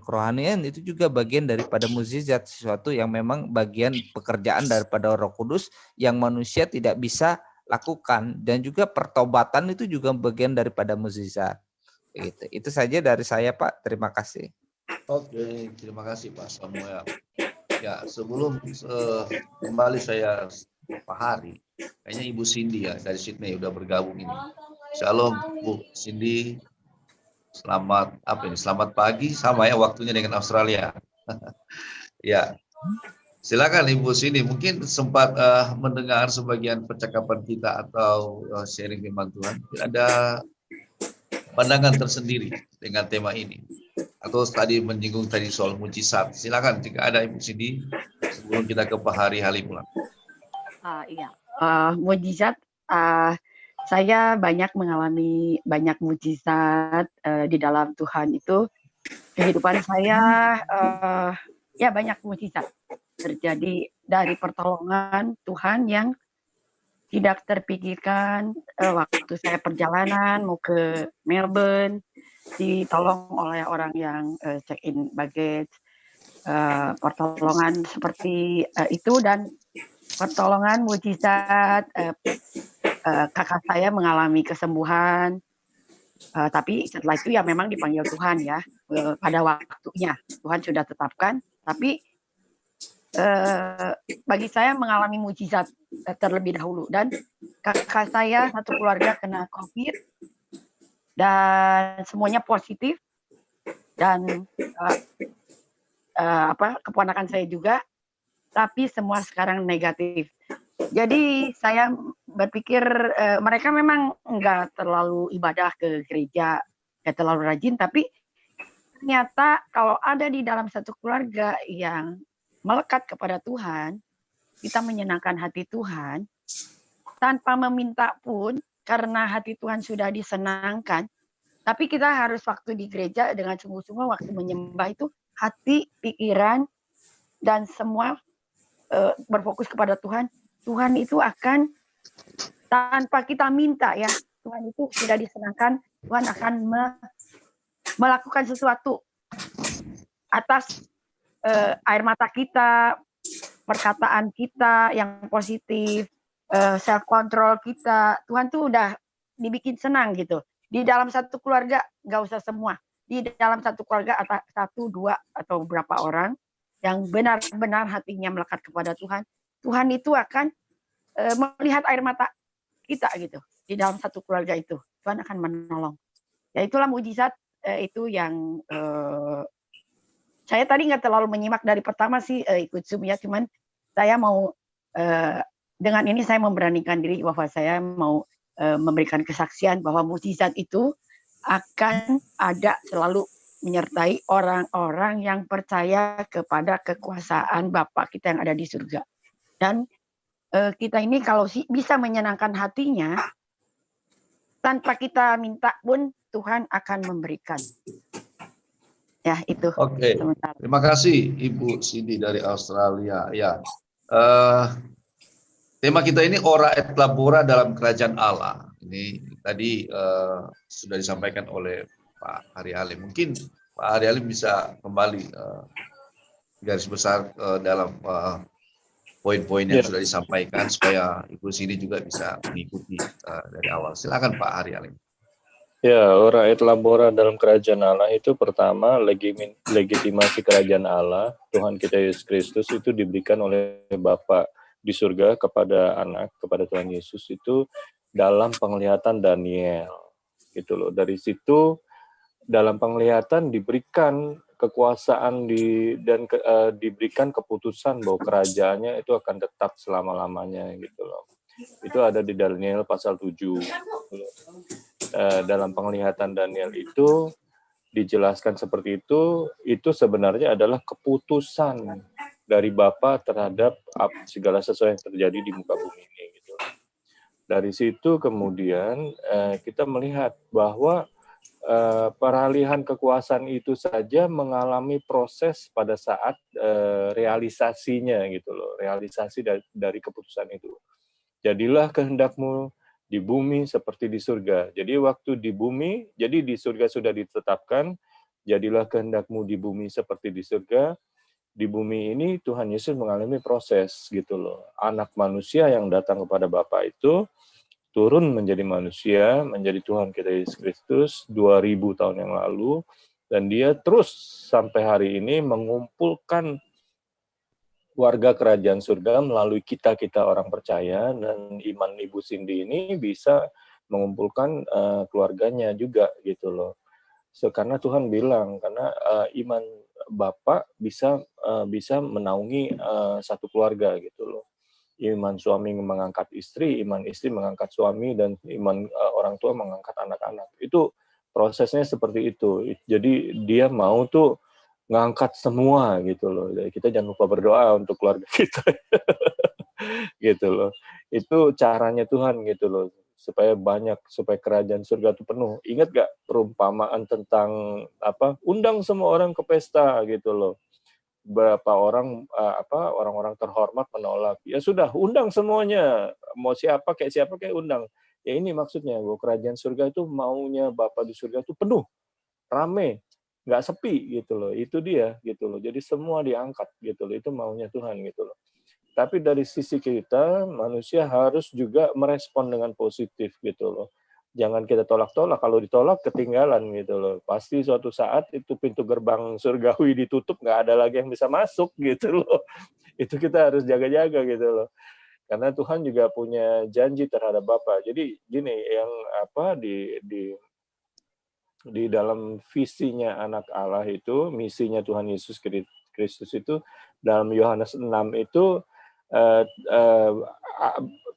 kerohanian, itu juga bagian daripada mukjizat, sesuatu yang memang bagian pekerjaan daripada Roh Kudus yang manusia tidak bisa lakukan, dan juga pertobatan itu juga bagian daripada mukjizat. Itu saja dari saya Pak, terima kasih. Oke, terima kasih Pak Samuel. Ya, sebelum kembali saya Pak Hari, kayaknya Ibu Cindy ya dari Sydney udah bergabung ini. Shalom Bu Cindy, selamat pagi, sama ya waktunya dengan Australia. Ya, silakan Ibu Cindy, mungkin sempat mendengar sebagian percakapan kita atau sharing firman Tuhan. Ada pandangan tersendiri dengan tema ini, atau tadi menyinggung tadi soal mujizat. Silakan jika ada Ibu Cindy sebelum kita ke Pak Hari Halimulan. Iya, mujizat. Saya banyak mengalami banyak mujizat di dalam Tuhan itu. Kehidupan saya ya banyak mujizat terjadi dari pertolongan Tuhan yang tidak terpikirkan. Waktu saya perjalanan mau ke Melbourne, ditolong oleh orang yang check-in baggage, pertolongan seperti itu, dan pertolongan mujizat. Kakak saya mengalami kesembuhan, tapi setelah itu ya memang dipanggil Tuhan ya, pada waktunya Tuhan sudah tetapkan. Tapi bagi saya mengalami mujizat terlebih dahulu, dan kakak saya satu keluarga kena COVID dan semuanya positif, dan keponakan saya juga, tapi semua sekarang negatif. Jadi saya berpikir mereka memang nggak terlalu ibadah ke gereja, nggak terlalu rajin, tapi ternyata kalau ada di dalam satu keluarga yang melekat kepada Tuhan, kita menyenangkan hati Tuhan, tanpa meminta pun, karena hati Tuhan sudah disenangkan, tapi kita harus waktu di gereja dengan sungguh-sungguh, waktu menyembah itu, hati, pikiran, dan semua berfokus kepada Tuhan. Tuhan itu akan, tanpa kita minta ya, Tuhan itu sudah disenangkan, Tuhan akan melakukan sesuatu atas air mata kita, perkataan kita yang positif, self control kita. Tuhan tuh udah dibikin senang gitu. Di dalam satu keluarga nggak usah semua. Di dalam satu keluarga atau 1, 2 atau beberapa orang yang benar-benar hatinya melekat kepada Tuhan, Tuhan itu akan melihat air mata kita gitu. Di dalam satu keluarga itu Tuhan akan menolong. Ya itulah mujizat itu yang saya tadi nggak terlalu menyimak dari pertama sih, ikut Zoom ya, cuman saya mau dengan ini saya memberanikan diri bahwa saya mau memberikan kesaksian bahwa mujizat itu akan ada selalu menyertai orang-orang yang percaya kepada kekuasaan Bapa kita yang ada di surga. Dan kita ini kalau bisa menyenangkan hatinya, tanpa kita minta pun Tuhan akan memberikan. Ya itu. Oke, sementara. Terima kasih Ibu Cindy dari Australia. Ya, tema kita ini ora et labora dalam kerajaan Allah. Ini tadi sudah disampaikan oleh Pak Hari Halim. Mungkin Pak Hari Halim bisa kembali garis besar dalam poin-poin yang sudah disampaikan supaya Ibu Cindy juga bisa mengikuti dari awal. Silakan Pak Hari Halim. Ya, ora et labora dalam kerajaan Allah itu pertama legitimasi kerajaan Allah, Tuhan kita Yesus Kristus itu diberikan oleh Bapa di surga kepada anak, kepada Tuhan Yesus itu dalam penglihatan Daniel. Gitu loh. Dari situ dalam penglihatan diberikan kekuasaan dan diberikan keputusan bahwa kerajaannya itu akan tetap selama-lamanya gitu loh. Itu ada di Daniel pasal 7. Dalam penglihatan Daniel itu dijelaskan seperti itu sebenarnya adalah keputusan dari Bapa terhadap segala sesuatu yang terjadi di muka bumi ini gitu. Dari situ kemudian kita melihat bahwa peralihan kekuasaan itu saja mengalami proses pada saat realisasinya gitu loh, realisasi dari keputusan itu. Jadilah kehendakmu di bumi seperti di surga. Jadi waktu di bumi, jadi di surga sudah ditetapkan, jadilah kehendakmu di bumi seperti di surga. Di bumi ini Tuhan Yesus mengalami proses gitu loh. Anak manusia yang datang kepada Bapa itu turun menjadi manusia, menjadi Tuhan kita Yesus Kristus 2000 tahun yang lalu, Dan dia terus sampai hari ini mengumpulkan warga kerajaan surga melalui kita-kita orang percaya, dan iman Ibu Cindy ini bisa mengumpulkan keluarganya juga gitu loh. Karena Tuhan bilang, karena iman Bapak bisa menaungi satu keluarga gitu loh. Iman suami mengangkat istri, iman istri mengangkat suami, dan iman orang tua mengangkat anak-anak. Itu prosesnya seperti itu. Jadi dia mau tuh ngangkat semua gitu loh. Jadi kita jangan lupa berdoa untuk keluarga kita. Gitu loh. Itu caranya Tuhan gitu loh. Supaya kerajaan surga itu penuh. Ingat gak perumpamaan tentang undang semua orang ke pesta gitu loh. Berapa orang orang-orang terhormat menolak. Ya sudah, undang semuanya. Mau siapa kayak undang. Ya ini maksudnya, bahwa kerajaan surga itu maunya Bapa di surga itu penuh, rame, nggak sepi gitu loh. Itu dia gitu loh. Jadi semua diangkat gitu loh. Itu maunya Tuhan gitu loh. Tapi dari sisi kita, manusia harus juga merespon dengan positif gitu loh. Jangan kita tolak-tolak. Kalau ditolak, ketinggalan gitu loh. Pasti suatu saat itu pintu gerbang surgawi ditutup, nggak ada lagi yang bisa masuk gitu loh. Itu kita harus jaga-jaga gitu loh. Karena Tuhan juga punya janji terhadap Bapa. Jadi gini, yang di dalam visinya anak Allah itu, misinya Tuhan Yesus Kristus itu, dalam Yohanes 6 itu,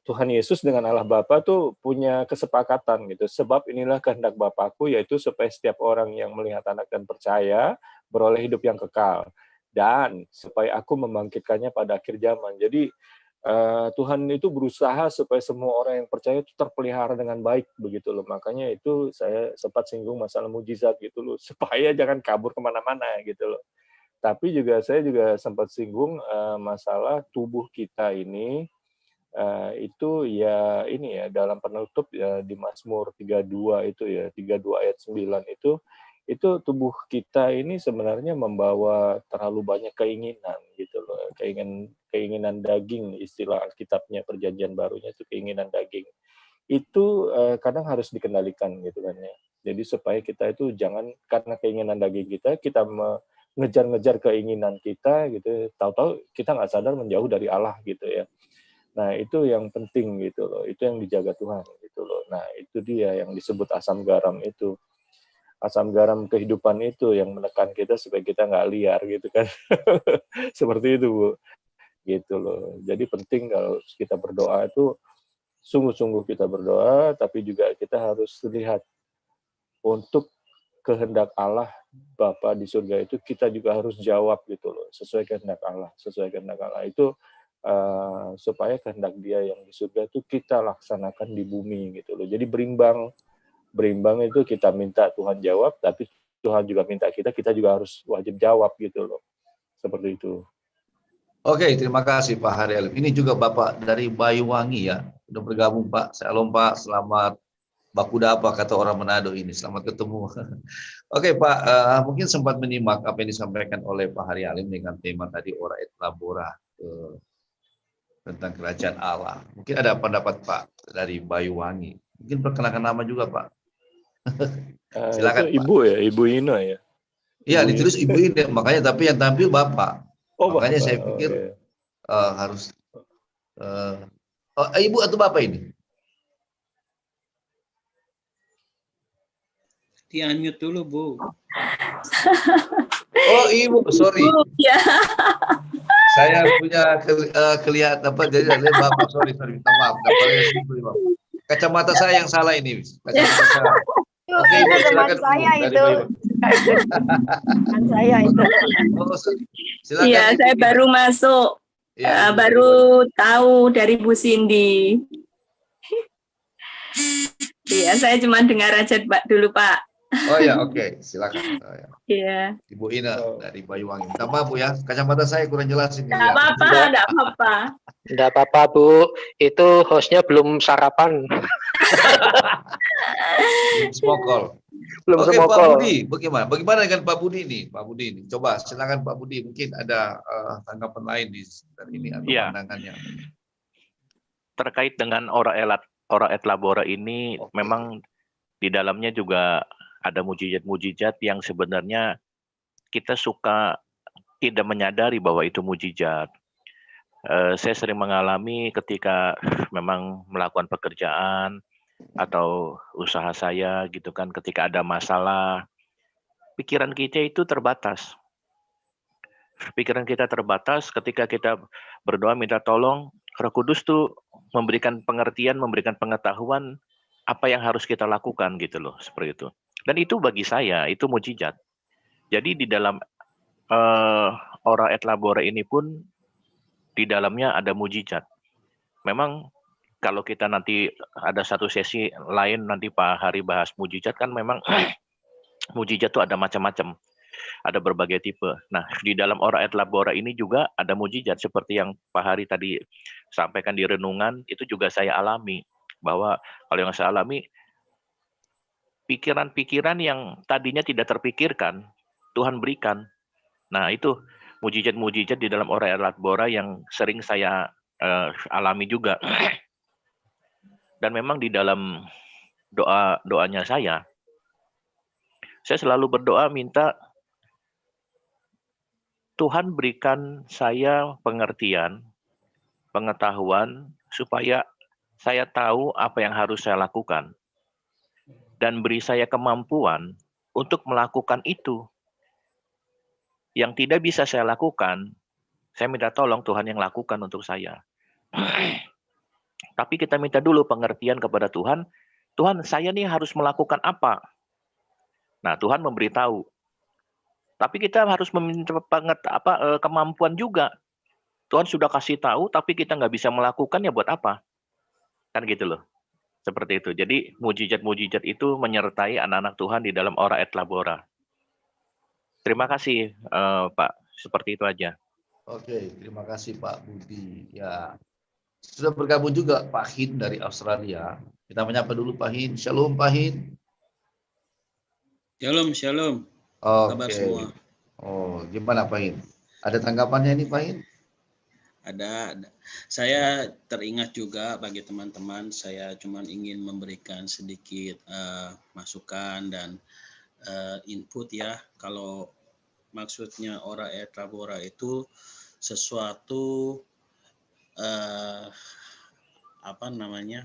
Tuhan Yesus dengan Allah Bapa tuh punya kesepakatan gitu. Sebab inilah kehendak Bapakku, yaitu supaya setiap orang yang melihat anak dan percaya beroleh hidup yang kekal, dan supaya aku membangkitkannya pada akhir zaman. Jadi Tuhan itu berusaha supaya semua orang yang percaya itu terpelihara dengan baik begitu loh. Makanya itu saya sempat singgung masalah mujizat gitu loh, supaya jangan kabur kemana-mana gitu loh. Tapi saya juga sempat singgung masalah tubuh kita ini, itu ya ini ya, dalam penutup ya di Mazmur 32 itu ya, 32 ayat 9 itu tubuh kita ini sebenarnya membawa terlalu banyak keinginan gitu loh, keinginan daging, istilah Alkitabnya Perjanjian Barunya itu keinginan daging. Itu kadang harus dikendalikan gitu kan ya. Jadi supaya kita itu jangan karena keinginan daging kita mengejar-ngejar keinginan kita gitu, tahu-tahu kita nggak sadar menjauh dari Allah gitu ya. Nah, itu yang penting gitu loh, itu yang dijaga Tuhan gitu loh. Nah, itu dia yang disebut asam garam itu. Asam garam kehidupan itu yang menekan kita supaya kita nggak liar gitu kan. Seperti itu, Bu. Gitu loh. Jadi penting kalau kita berdoa itu sungguh-sungguh kita berdoa, tapi juga kita harus lihat untuk kehendak Allah Bapa di surga itu kita juga harus jawab gitu loh, sesuai kehendak Allah. Sesuai kehendak Allah itu supaya kehendak Dia yang di surga itu kita laksanakan di bumi gitu loh. Jadi berimbang itu kita minta Tuhan jawab, tapi Tuhan juga minta kita juga harus wajib jawab gitu loh. Seperti itu. Oke, terima kasih Pak Hari Alim. Ini juga Bapak dari Banyuwangi ya, udah bergabung Pak. Shalom Pak, selamat bakuda apa kata orang Manado ini, selamat ketemu. Oke Pak, mungkin sempat menyimak apa yang disampaikan oleh Pak Hari Alim dengan tema tadi Ora et Labora tentang kerajaan Allah. Mungkin ada pendapat Pak dari Banyuwangi. Mungkin perkenalkan nama juga Pak. Silakan itu Ibu Pak. Ya, Ibu Ina ya. Iya, ditulis Ibu Ina, makanya tapi yang tampil Bapak. Makanya Bapak. saya pikir harus Ibu atau Bapak ini? Di-unmute dulu, Bu. Oh, Ibu, sorry. Ya. Saya punya kelihatan apa jadi ada Bapak, sorry, minta maaf. Kacamata saya yang salah ini. Kacamata saya. Oke, Ibu, silakan. Saya itu. Saya itu. Oh, silakan. Iya, saya baru masuk. Ya, baru tahu dari Bu Cindy. Iya, saya cuma dengar aja dulu, Pak. Oh ya, oke, silakan. Iya. Ibu Ina dari Banyuwangi. Minta maaf Bu ya, kacamata saya kurang jelas ini. Enggak apa-apa, enggak apa-apa. Enggak apa-apa, Bu. Itu hostnya belum sarapan. Smokol. Belum Oke, semokol. Pak Budi, bagaimana? Bagaimana dengan Pak Budi ini? Pak Budi ini, coba silakan Pak Budi. Mungkin ada tanggapan lain di ini atau pandangannya. Terkait dengan ora et labora ini, memang di dalamnya juga ada mujizat-mujizat yang sebenarnya kita suka tidak menyadari bahwa itu mujizat. Saya sering mengalami ketika memang melakukan pekerjaan atau usaha saya gitu kan, ketika ada masalah, pikiran kita itu terbatas. Pikiran kita terbatas ketika kita berdoa minta tolong, Roh Kudus tuh memberikan pengertian, memberikan pengetahuan apa yang harus kita lakukan gitu loh, seperti itu. Dan itu bagi saya itu mujizat. Jadi di dalam Ora et Labora ini pun di dalamnya ada mujizat. Memang kalau kita nanti ada satu sesi lain nanti Pak Hari bahas mujizat kan memang mujizat itu ada macam-macam. Ada berbagai tipe. Nah, di dalam Ora et Labora ini juga ada mujizat seperti yang Pak Hari tadi sampaikan di renungan, itu juga saya alami. Bahwa kalau yang saya alami, pikiran-pikiran yang tadinya tidak terpikirkan, Tuhan berikan. Nah, itu mujizat-mujizat di dalam Ora et Labora yang sering saya alami juga. Dan memang di dalam doanya saya selalu berdoa minta Tuhan berikan saya pengertian, pengetahuan, supaya saya tahu apa yang harus saya lakukan. Dan beri saya kemampuan untuk melakukan itu. Yang tidak bisa saya lakukan, saya minta tolong Tuhan yang lakukan untuk saya. Tapi kita minta dulu pengertian kepada Tuhan, Tuhan saya nih harus melakukan apa? Nah Tuhan memberitahu. Tapi kita harus meminta kemampuan juga. Tuhan sudah kasih tahu, tapi kita nggak bisa melakukannya buat apa? Kan gitu loh. Seperti itu. Jadi mujizat-mujizat itu menyertai anak-anak Tuhan di dalam Ora et Labora. Terima kasih Pak. Seperti itu aja. Oke, terima kasih Pak Budi. Ya, sudah bergabung juga Pak Hin dari Australia. Kita menyapa dulu Pak Hin. Shalom Pak Hin. Shalom, shalom. Kabar semua. Oh, gimana Pak Hin? Ada tanggapannya ini Pak Hin? Ada. Saya teringat juga bagi teman-teman, saya cuma ingin memberikan sedikit masukan dan input ya. Kalau maksudnya Ora et Labora itu sesuatu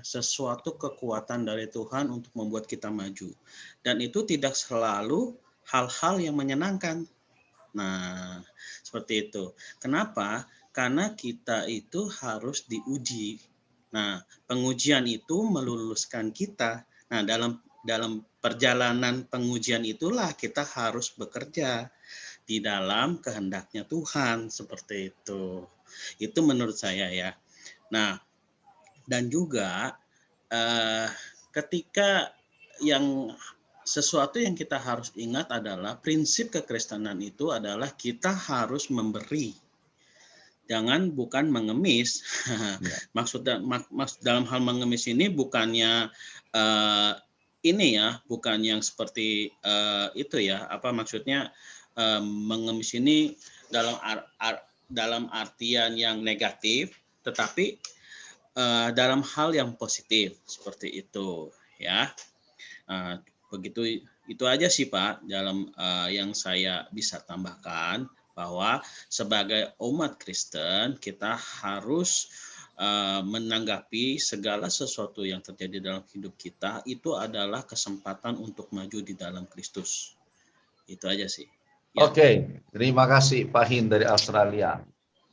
sesuatu kekuatan dari Tuhan untuk membuat kita maju. Dan itu tidak selalu hal-hal yang menyenangkan. Nah, seperti itu. Kenapa? Karena kita itu harus diuji. Nah, pengujian itu meluluskan kita. Nah, dalam perjalanan pengujian itulah kita harus bekerja di dalam kehendaknya Tuhan, seperti itu. Itu menurut saya ya. Nah, dan juga ketika sesuatu yang kita harus ingat adalah prinsip kekristenan itu adalah kita harus memberi. Jangan bukan mengemis. Maksud dalam hal mengemis ini bukannya bukan yang seperti itu ya. Apa maksudnya mengemis ini dalam artian yang negatif, tetapi dalam hal yang positif seperti itu ya. Begitu itu aja sih Pak dalam yang saya bisa tambahkan, bahwa sebagai umat Kristen kita harus menanggapi segala sesuatu yang terjadi dalam hidup kita itu adalah kesempatan untuk maju di dalam Kristus. Itu aja sih. Ya. Oke, terima kasih Pak Hin dari Australia.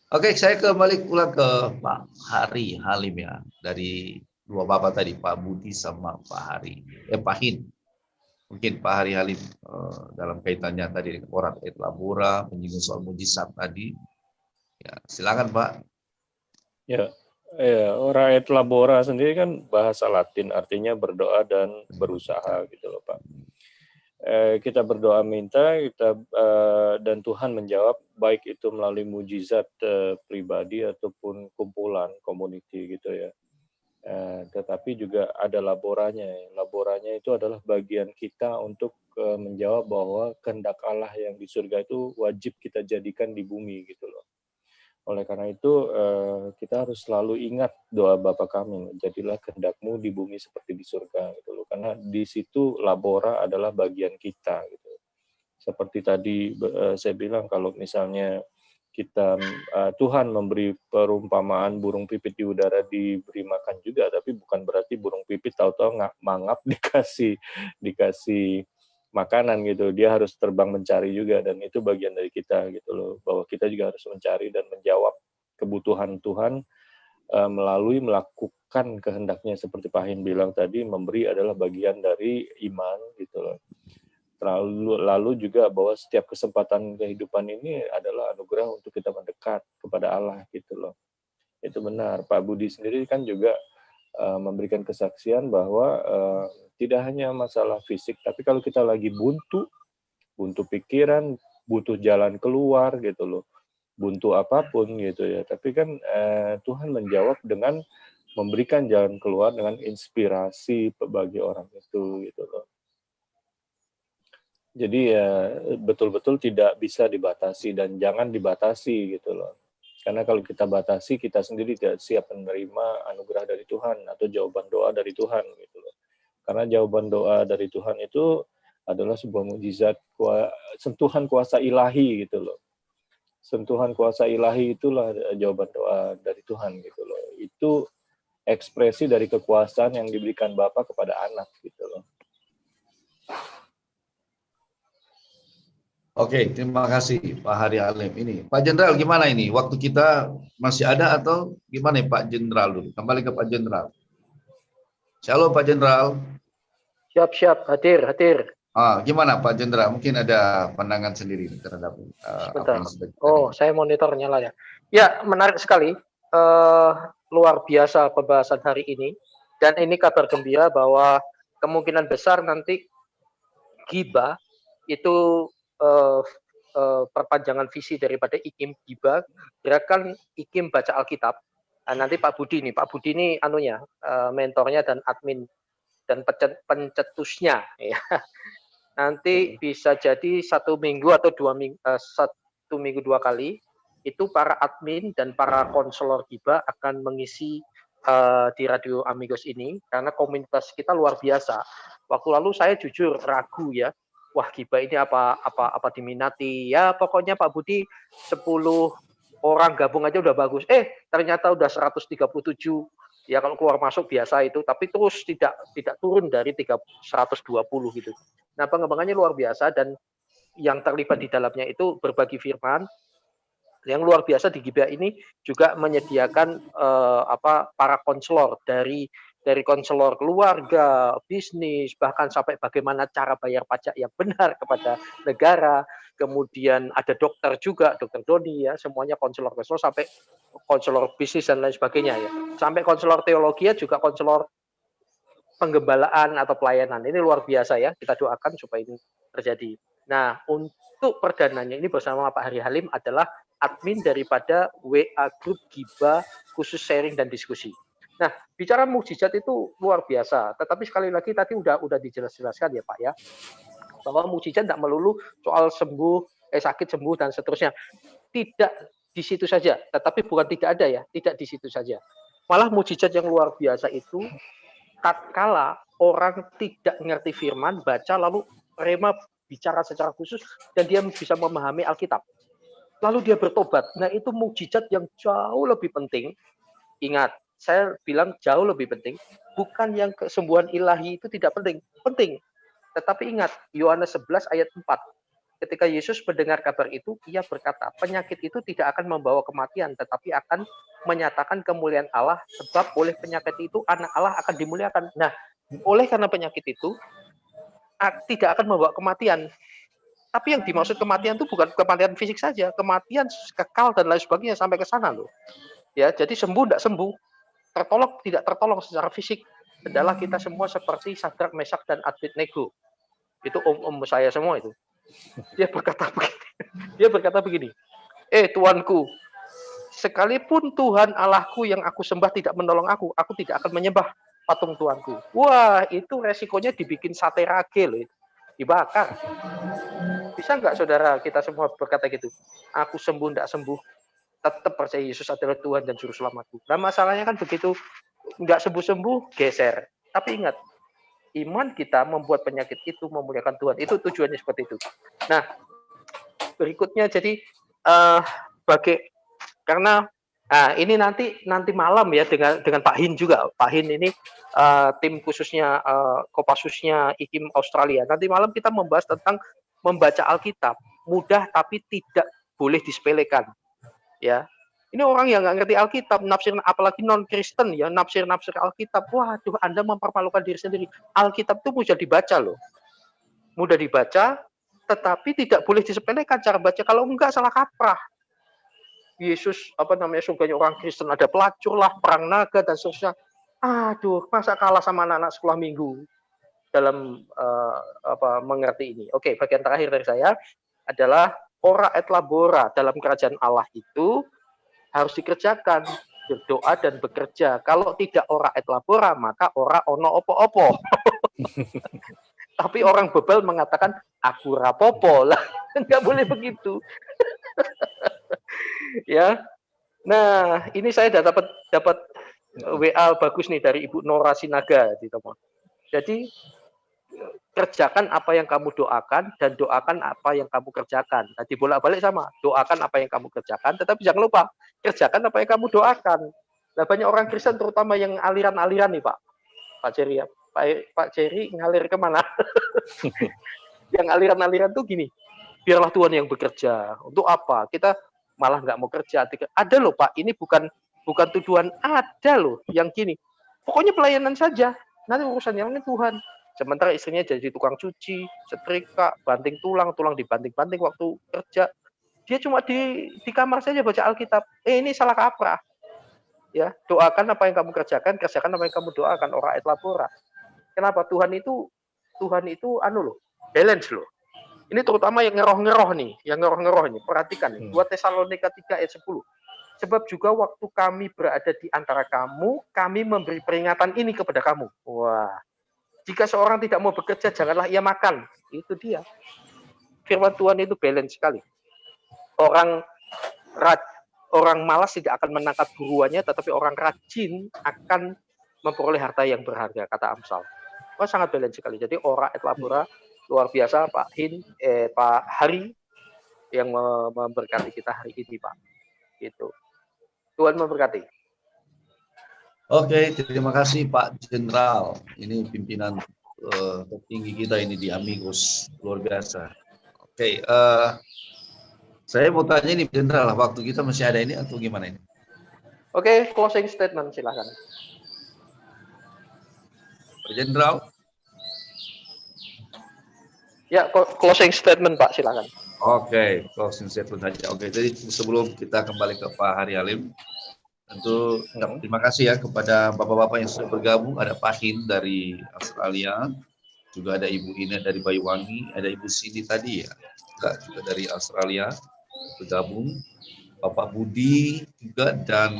Oke, saya kembali ulang ke Pak Hari Halim ya, dari dua bapak tadi, Pak Budi sama Pak Hari. Pak Hin. Mungkin Pak Hari Halim dalam kaitannya tadi dengan Ora et Labora, menyinggung soal mujizat tadi. Ya, silakan Pak. Ya, Ora et Labora sendiri kan bahasa Latin, artinya berdoa dan berusaha gitu loh Pak. Kita berdoa minta, dan Tuhan menjawab, baik itu melalui mujizat pribadi ataupun kumpulan, community gitu ya. Tetapi juga ada laboranya. Laboranya itu adalah bagian kita untuk menjawab bahwa kehendak Allah yang di surga itu wajib kita jadikan di bumi gitu loh. Oleh karena itu kita harus selalu ingat doa Bapa kami, jadilah kehendak-Mu di bumi seperti di surga gitu loh. Karena di situ labora adalah bagian kita gitu. Seperti tadi saya bilang kalau misalnya kita Tuhan memberi perumpamaan burung pipit di udara diberi makan juga, tapi bukan berarti burung pipit tahu-tahu mangap dikasih makanan gitu. Dia harus terbang mencari juga, dan itu bagian dari kita gitu loh, bahwa kita juga harus mencari dan menjawab kebutuhan Tuhan melalui melakukan kehendaknya. Seperti Pak Hin bilang tadi, memberi adalah bagian dari iman gitu loh. Lalu juga bahwa setiap kesempatan kehidupan ini adalah anugerah untuk kita mendekat kepada Allah gitu loh. Itu benar. Pak Budi sendiri kan juga memberikan kesaksian bahwa tidak hanya masalah fisik, tapi kalau kita lagi buntu pikiran, butuh jalan keluar gitu loh, buntu apapun gitu ya. Tapi kan Tuhan menjawab dengan memberikan jalan keluar dengan inspirasi bagi orang itu gitu loh. Jadi ya betul-betul tidak bisa dibatasi dan jangan dibatasi gitu loh. Karena kalau kita batasi, kita sendiri tidak siap menerima anugerah dari Tuhan atau jawaban doa dari Tuhan gitu loh. Karena jawaban doa dari Tuhan itu adalah sebuah mukjizat, sentuhan kuasa ilahi gitu loh. Sentuhan kuasa ilahi itulah jawaban doa dari Tuhan gitu loh. Itu ekspresi dari kekuasaan yang diberikan Bapa kepada anak gitu loh. Oke, terima kasih Pak Hari Halim. Ini Pak Jenderal gimana ini? Waktu kita masih ada atau gimana Pak Jenderal dulu? Kembali ke Pak Jenderal. Shalom Pak Jenderal. Siap, hadir. Gimana Pak Jenderal? Mungkin ada pandangan sendiri terhadap apa yang sudah kita saya monitor nyala ya. Ya, menarik sekali. Luar biasa pembahasan hari ini. Dan ini kabar gembira bahwa kemungkinan besar nanti ghibah itu perpanjangan visi daripada IKIM ghibah, gerakan IKIM baca Alkitab. Nah, nanti Pak Budi ini mentornya dan admin dan pencetusnya ya. Nanti bisa jadi 1 minggu atau 2 minggu, 1 minggu 2 kali itu para admin dan para konselor ghibah akan mengisi di Radio Amigos ini, karena komunitas kita luar biasa. Waktu lalu saya jujur ragu ya, wah ghibah ini apa diminati ya. Pokoknya Pak Budi 10 orang gabung aja udah bagus, ternyata udah 137 ya kalau keluar masuk biasa itu, tapi terus tidak turun dari 120 gitu. Nah, pengembangannya luar biasa, dan yang terlibat di dalamnya itu berbagi firman. Yang luar biasa di ghibah ini juga menyediakan para konselor dari konselor keluarga, bisnis, bahkan sampai bagaimana cara bayar pajak yang benar kepada negara. Kemudian ada dokter juga, Dokter Doni ya, semuanya konselor sampai konselor bisnis dan lain sebagainya ya. Sampai konselor teologi juga konselor penggembalaan atau pelayanan. Ini luar biasa ya, kita doakan supaya ini terjadi. Nah, untuk perdananya ini bersama Pak Hari Halim adalah admin daripada WA Group ghibah khusus sharing dan diskusi. Nah, bicara mukjizat itu luar biasa, tetapi sekali lagi tadi udah dijelaskan ya Pak ya, bahwa mukjizat tidak melulu soal sakit sembuh dan seterusnya. Tidak di situ saja, tetapi bukan tidak ada ya, tidak di situ saja. Malah mukjizat yang luar biasa itu tatkala orang tidak ngerti firman, baca lalu rema bicara secara khusus dan dia bisa memahami Alkitab. Lalu dia bertobat. Nah, itu mukjizat yang jauh lebih penting. Ingat, saya bilang jauh lebih penting. Bukan yang kesembuhan ilahi itu tidak penting. Penting. Tetapi ingat, Yohanes 11 ayat 4. Ketika Yesus mendengar kabar itu, ia berkata, penyakit itu tidak akan membawa kematian, tetapi akan menyatakan kemuliaan Allah, sebab oleh penyakit itu anak Allah akan dimuliakan. Nah, oleh karena penyakit itu tidak akan membawa kematian. Tapi yang dimaksud kematian itu bukan kematian fisik saja, kematian kekal dan lain sebagainya sampai ke sana loh. Ya, jadi sembuh tidak sembuh, tertolong tidak tertolong secara fisik adalah kita semua seperti Sadrak, Mesak dan Abednego. Itu om saya semua itu. Dia berkata begini. Tuanku, sekalipun Tuhan Allahku yang aku sembah tidak menolong aku tidak akan menyembah patung Tuanku. Wah, itu resikonya dibikin sate rage loh, dibakar. Bisa nggak saudara kita semua berkata gitu? Aku sembuh, tidak sembuh. tetap percaya Yesus adalah Tuhan dan Juru Selamatku. Nah masalahnya kan begitu nggak sembuh-sembuh, geser. Tapi ingat, iman kita membuat penyakit itu memuliakan Tuhan. Itu tujuannya seperti itu. Nah, berikutnya jadi karena ini nanti malam ya dengan Pak Hin juga. Pak Hin ini tim khususnya Kopassusnya IKIM Australia. Nanti malam kita membahas tentang membaca Alkitab. Mudah tapi tidak boleh disepelekan. Ya. Ini orang yang nggak ngerti Alkitab, nafsir, apalagi non-Kristen ya, nafsir Alkitab. Waduh, Anda mempermalukan diri sendiri. Alkitab itu mudah dibaca loh. Mudah dibaca, tetapi tidak boleh disepelekan cara baca. Kalau enggak, salah kaprah. Yesus, surganya orang Kristen, ada pelacur lah, perang naga, dan seterusnya. Aduh, masa kalah sama anak-anak sekolah minggu dalam mengerti ini. Oke, bagian terakhir dari saya adalah ora et labora dalam kerajaan Allah itu harus dikerjakan, berdoa dan bekerja. Kalau tidak ora et labora, maka ora ono opo-opo. Tapi orang bebel mengatakan aku rapopo lah, nggak boleh begitu. Ya, nah ini saya dapat WA bagus nih dari Ibu Nora Sinaga, jadi kerjakan apa yang kamu doakan dan doakan apa yang kamu kerjakan. Nah, dibolak-balik sama, doakan apa yang kamu kerjakan, tetapi jangan lupa kerjakan apa yang kamu doakan. Nah, banyak orang Kristen terutama yang aliran-aliran nih Pak Jerry ya. Pak Jerry ngalir kemana? Yang aliran-aliran tuh gini, biarlah Tuhan yang bekerja. Untuk apa? Kita malah nggak mau kerja. Ada loh Pak, ini bukan tuduhan, ada loh yang gini. Pokoknya pelayanan saja, nanti urusan yang ini Tuhan. Sementara istrinya jadi tukang cuci, setrika, banting tulang dibanting-banting waktu kerja. Dia cuma di kamar saja baca Alkitab. Ini salah kaprah. Ya, doakan apa yang kamu kerjakan apa yang kamu doakan, ora et labora. Kenapa? Tuhan itu balance loh. Ini terutama yang ngeroh-ngeroh nih, perhatikan nih. 2 Tesalonika 3 ayat 10. Sebab juga waktu kami berada di antara kamu, kami memberi peringatan ini kepada kamu. Wah. Jika seorang tidak mau bekerja, janganlah ia makan. Itu dia. Firman Tuhan itu balance sekali. Orang malas tidak akan menangkap buruannya, tetapi orang rajin akan memperoleh harta yang berharga, kata Amsal. Sangat balance sekali. Jadi ora et labora, luar biasa Pak Hari yang memberkati kita hari ini Pak. Gitu. Tuhan memberkati. Oke, terima kasih Pak Jenderal. Ini pimpinan tertinggi kita ini di Amigos, luar biasa. Oke, saya mau tanya ini Jenderal, waktu kita masih ada ini atau gimana ini? Oke, closing statement silakan. Pak Jenderal. Ya, closing statement Pak, silakan. Oke, closing statement saja. Oke, jadi sebelum kita kembali ke Pak Hari Halim, tentu terima kasih ya kepada bapak-bapak yang sudah bergabung. Ada Pak Hin dari Australia, juga ada Ibu Ina dari Banyuwangi, ada Ibu Sidi tadi ya, juga dari Australia bergabung, Bapak Budi juga, dan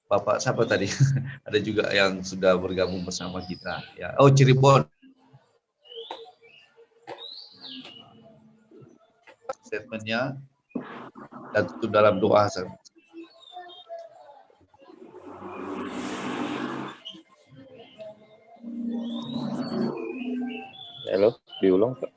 Bapak siapa tadi? Ada juga yang sudah bergabung bersama kita. Ya, oh Cirebon. Statementnya dan itu dalam doa. Halo, diulang Pak.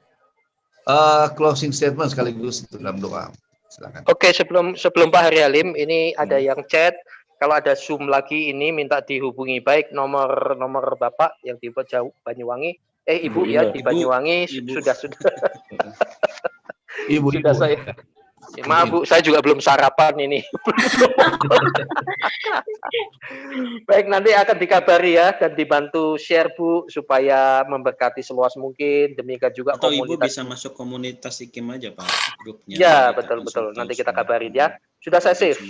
Closing statement sekaligus dalam doa. Silakan. Oke, sebelum Pak Hari Halim, ini ada yang chat. Kalau ada Zoom lagi ini minta dihubungi, baik nomor Bapak yang di jauh Banyuwangi, Ibu ya di Banyuwangi sudah. Ibu, sudah saya. Maaf Bu, saya juga belum sarapan ini. Baik, nanti akan dikabari ya dan dibantu share Bu supaya memberkati seluas mungkin. Demikian juga atau komunitas. Ibu bisa masuk komunitas IKIM aja Pak, grupnya. Ya, betul. Nanti kita kabarin ya. Sudah saya save.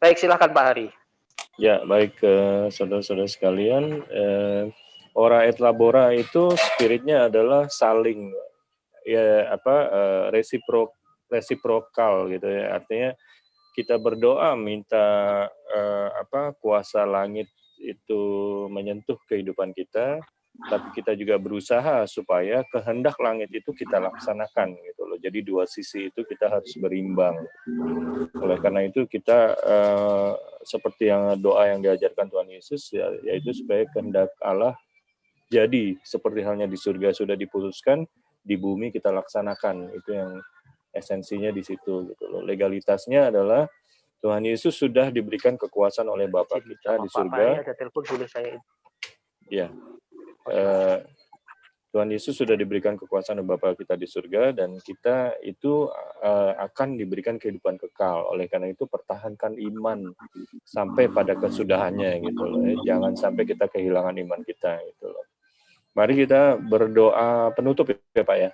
Baik, silakan Pak Hari. Ya, baik saudara-saudara sekalian, ora et labora itu spiritnya adalah saling resiprokal gitu ya. Artinya kita berdoa minta kuasa langit itu menyentuh kehidupan kita, tapi kita juga berusaha supaya kehendak langit itu kita laksanakan gitu loh. Jadi dua sisi itu kita harus berimbang. Oleh karena itu kita seperti yang doa yang diajarkan Tuhan Yesus, yaitu supaya kehendak Allah jadi seperti halnya di surga sudah diputuskan, di bumi kita laksanakan. Itu yang esensinya di situ gitu loh. Legalitasnya adalah Tuhan Yesus sudah diberikan kekuasaan oleh Bapa kita di surga. Ada telepon dulu saya. Ya, Tuhan Yesus sudah diberikan kekuasaan oleh Bapa kita di surga, dan kita itu akan diberikan kehidupan kekal. Oleh karena itu pertahankan iman sampai pada kesudahannya gitu loh. Jangan sampai kita kehilangan iman kita gitu loh. Mari kita berdoa penutup ya Pak ya.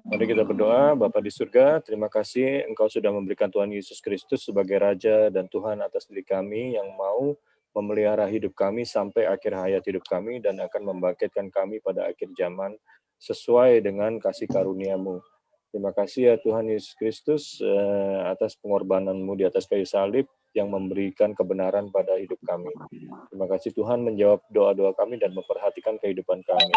Mari kita berdoa. Bapa di surga, terima kasih Engkau sudah memberikan Tuhan Yesus Kristus sebagai Raja dan Tuhan atas diri kami, yang mau memelihara hidup kami sampai akhir hayat hidup kami, dan akan membangkitkan kami pada akhir zaman sesuai dengan kasih karunia-Mu. Terima kasih ya Tuhan Yesus Kristus atas pengorbanan-Mu di atas kayu salib yang memberikan kebenaran pada hidup kami. Terima kasih Tuhan menjawab doa-doa kami dan memperhatikan kehidupan kami.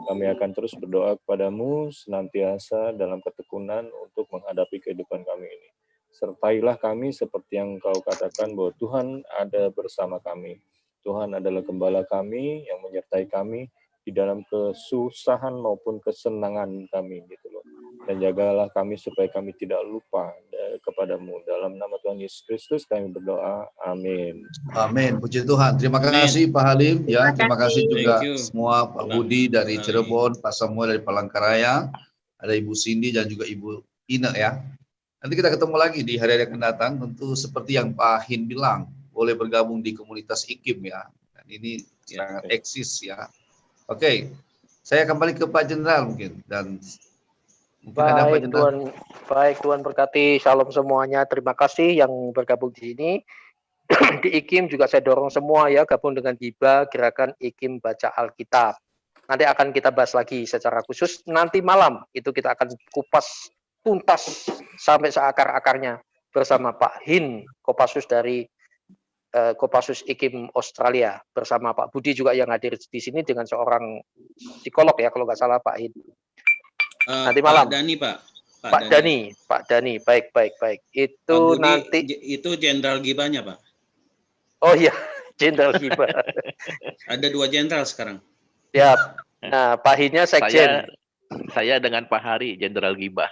Kami akan terus berdoa kepadamu senantiasa dalam ketekunan untuk menghadapi kehidupan kami ini. Sertailah kami seperti yang Kau katakan bahwa Tuhan ada bersama kami. Tuhan adalah gembala kami yang menyertai kami di dalam kesusahan maupun kesenangan kami gitu loh. Dan jagalah kami supaya kami tidak lupa kepadamu. Dalam nama Tuhan Yesus Kristus kami berdoa. Amin. Amin. Puji Tuhan. Terima kasih Pak Halim. Ya, terima kasih juga semua Pak Budi dari Cirebon, Pak Samuel dari Palangkaraya, ada Ibu Cindy dan juga Ibu Ina ya. Nanti kita ketemu lagi di hari-hari yang akan datang. Tentu seperti yang Pak Hin bilang, boleh bergabung di komunitas IKIM ya. Dan ini sangat eksis ya. Oke, saya kembali ke Pak Jenderal mungkin, dan mungkin ada Pak Jenderal. Tuhan berkati, shalom semuanya. Terima kasih yang bergabung di sini. Di IKIM juga saya dorong semua ya, gabung dengan Giba, gerakan IKIM Baca Alkitab. Nanti akan kita bahas lagi secara khusus. Nanti malam itu kita akan kupas tuntas sampai seakar-akarnya bersama Pak Hin, Kopassus dari Kopassus IKIM Australia, bersama Pak Budi juga yang hadir di sini dengan seorang psikolog ya kalau nggak salah Pak Hin. Nanti malam. Pak Dani Pak. Pak Dani, baik. Itu Budi, nanti. Itu Jenderal Gibanya Pak. Oh iya, Jenderal Giba. Ada 2 jenderal sekarang. Ya, nah Pak Hinnya sekjen. Saya dengan Pak Hari, Jenderal Giba.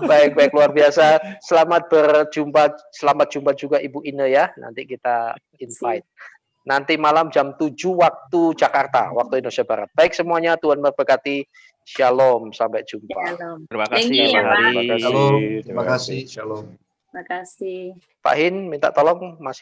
Baik, luar biasa. Selamat jumpa juga Ibu Ine ya. Nanti kita invite. Nanti malam jam 7 waktu Jakarta, waktu Indonesia Barat. Baik semuanya, Tuhan memberkati. Shalom, sampai jumpa. Shalom. Terima Thank kasih you, Pak ya, Pak. Hari. Terima kasih. Shalom. Terima kasih. Pak Hin minta tolong masih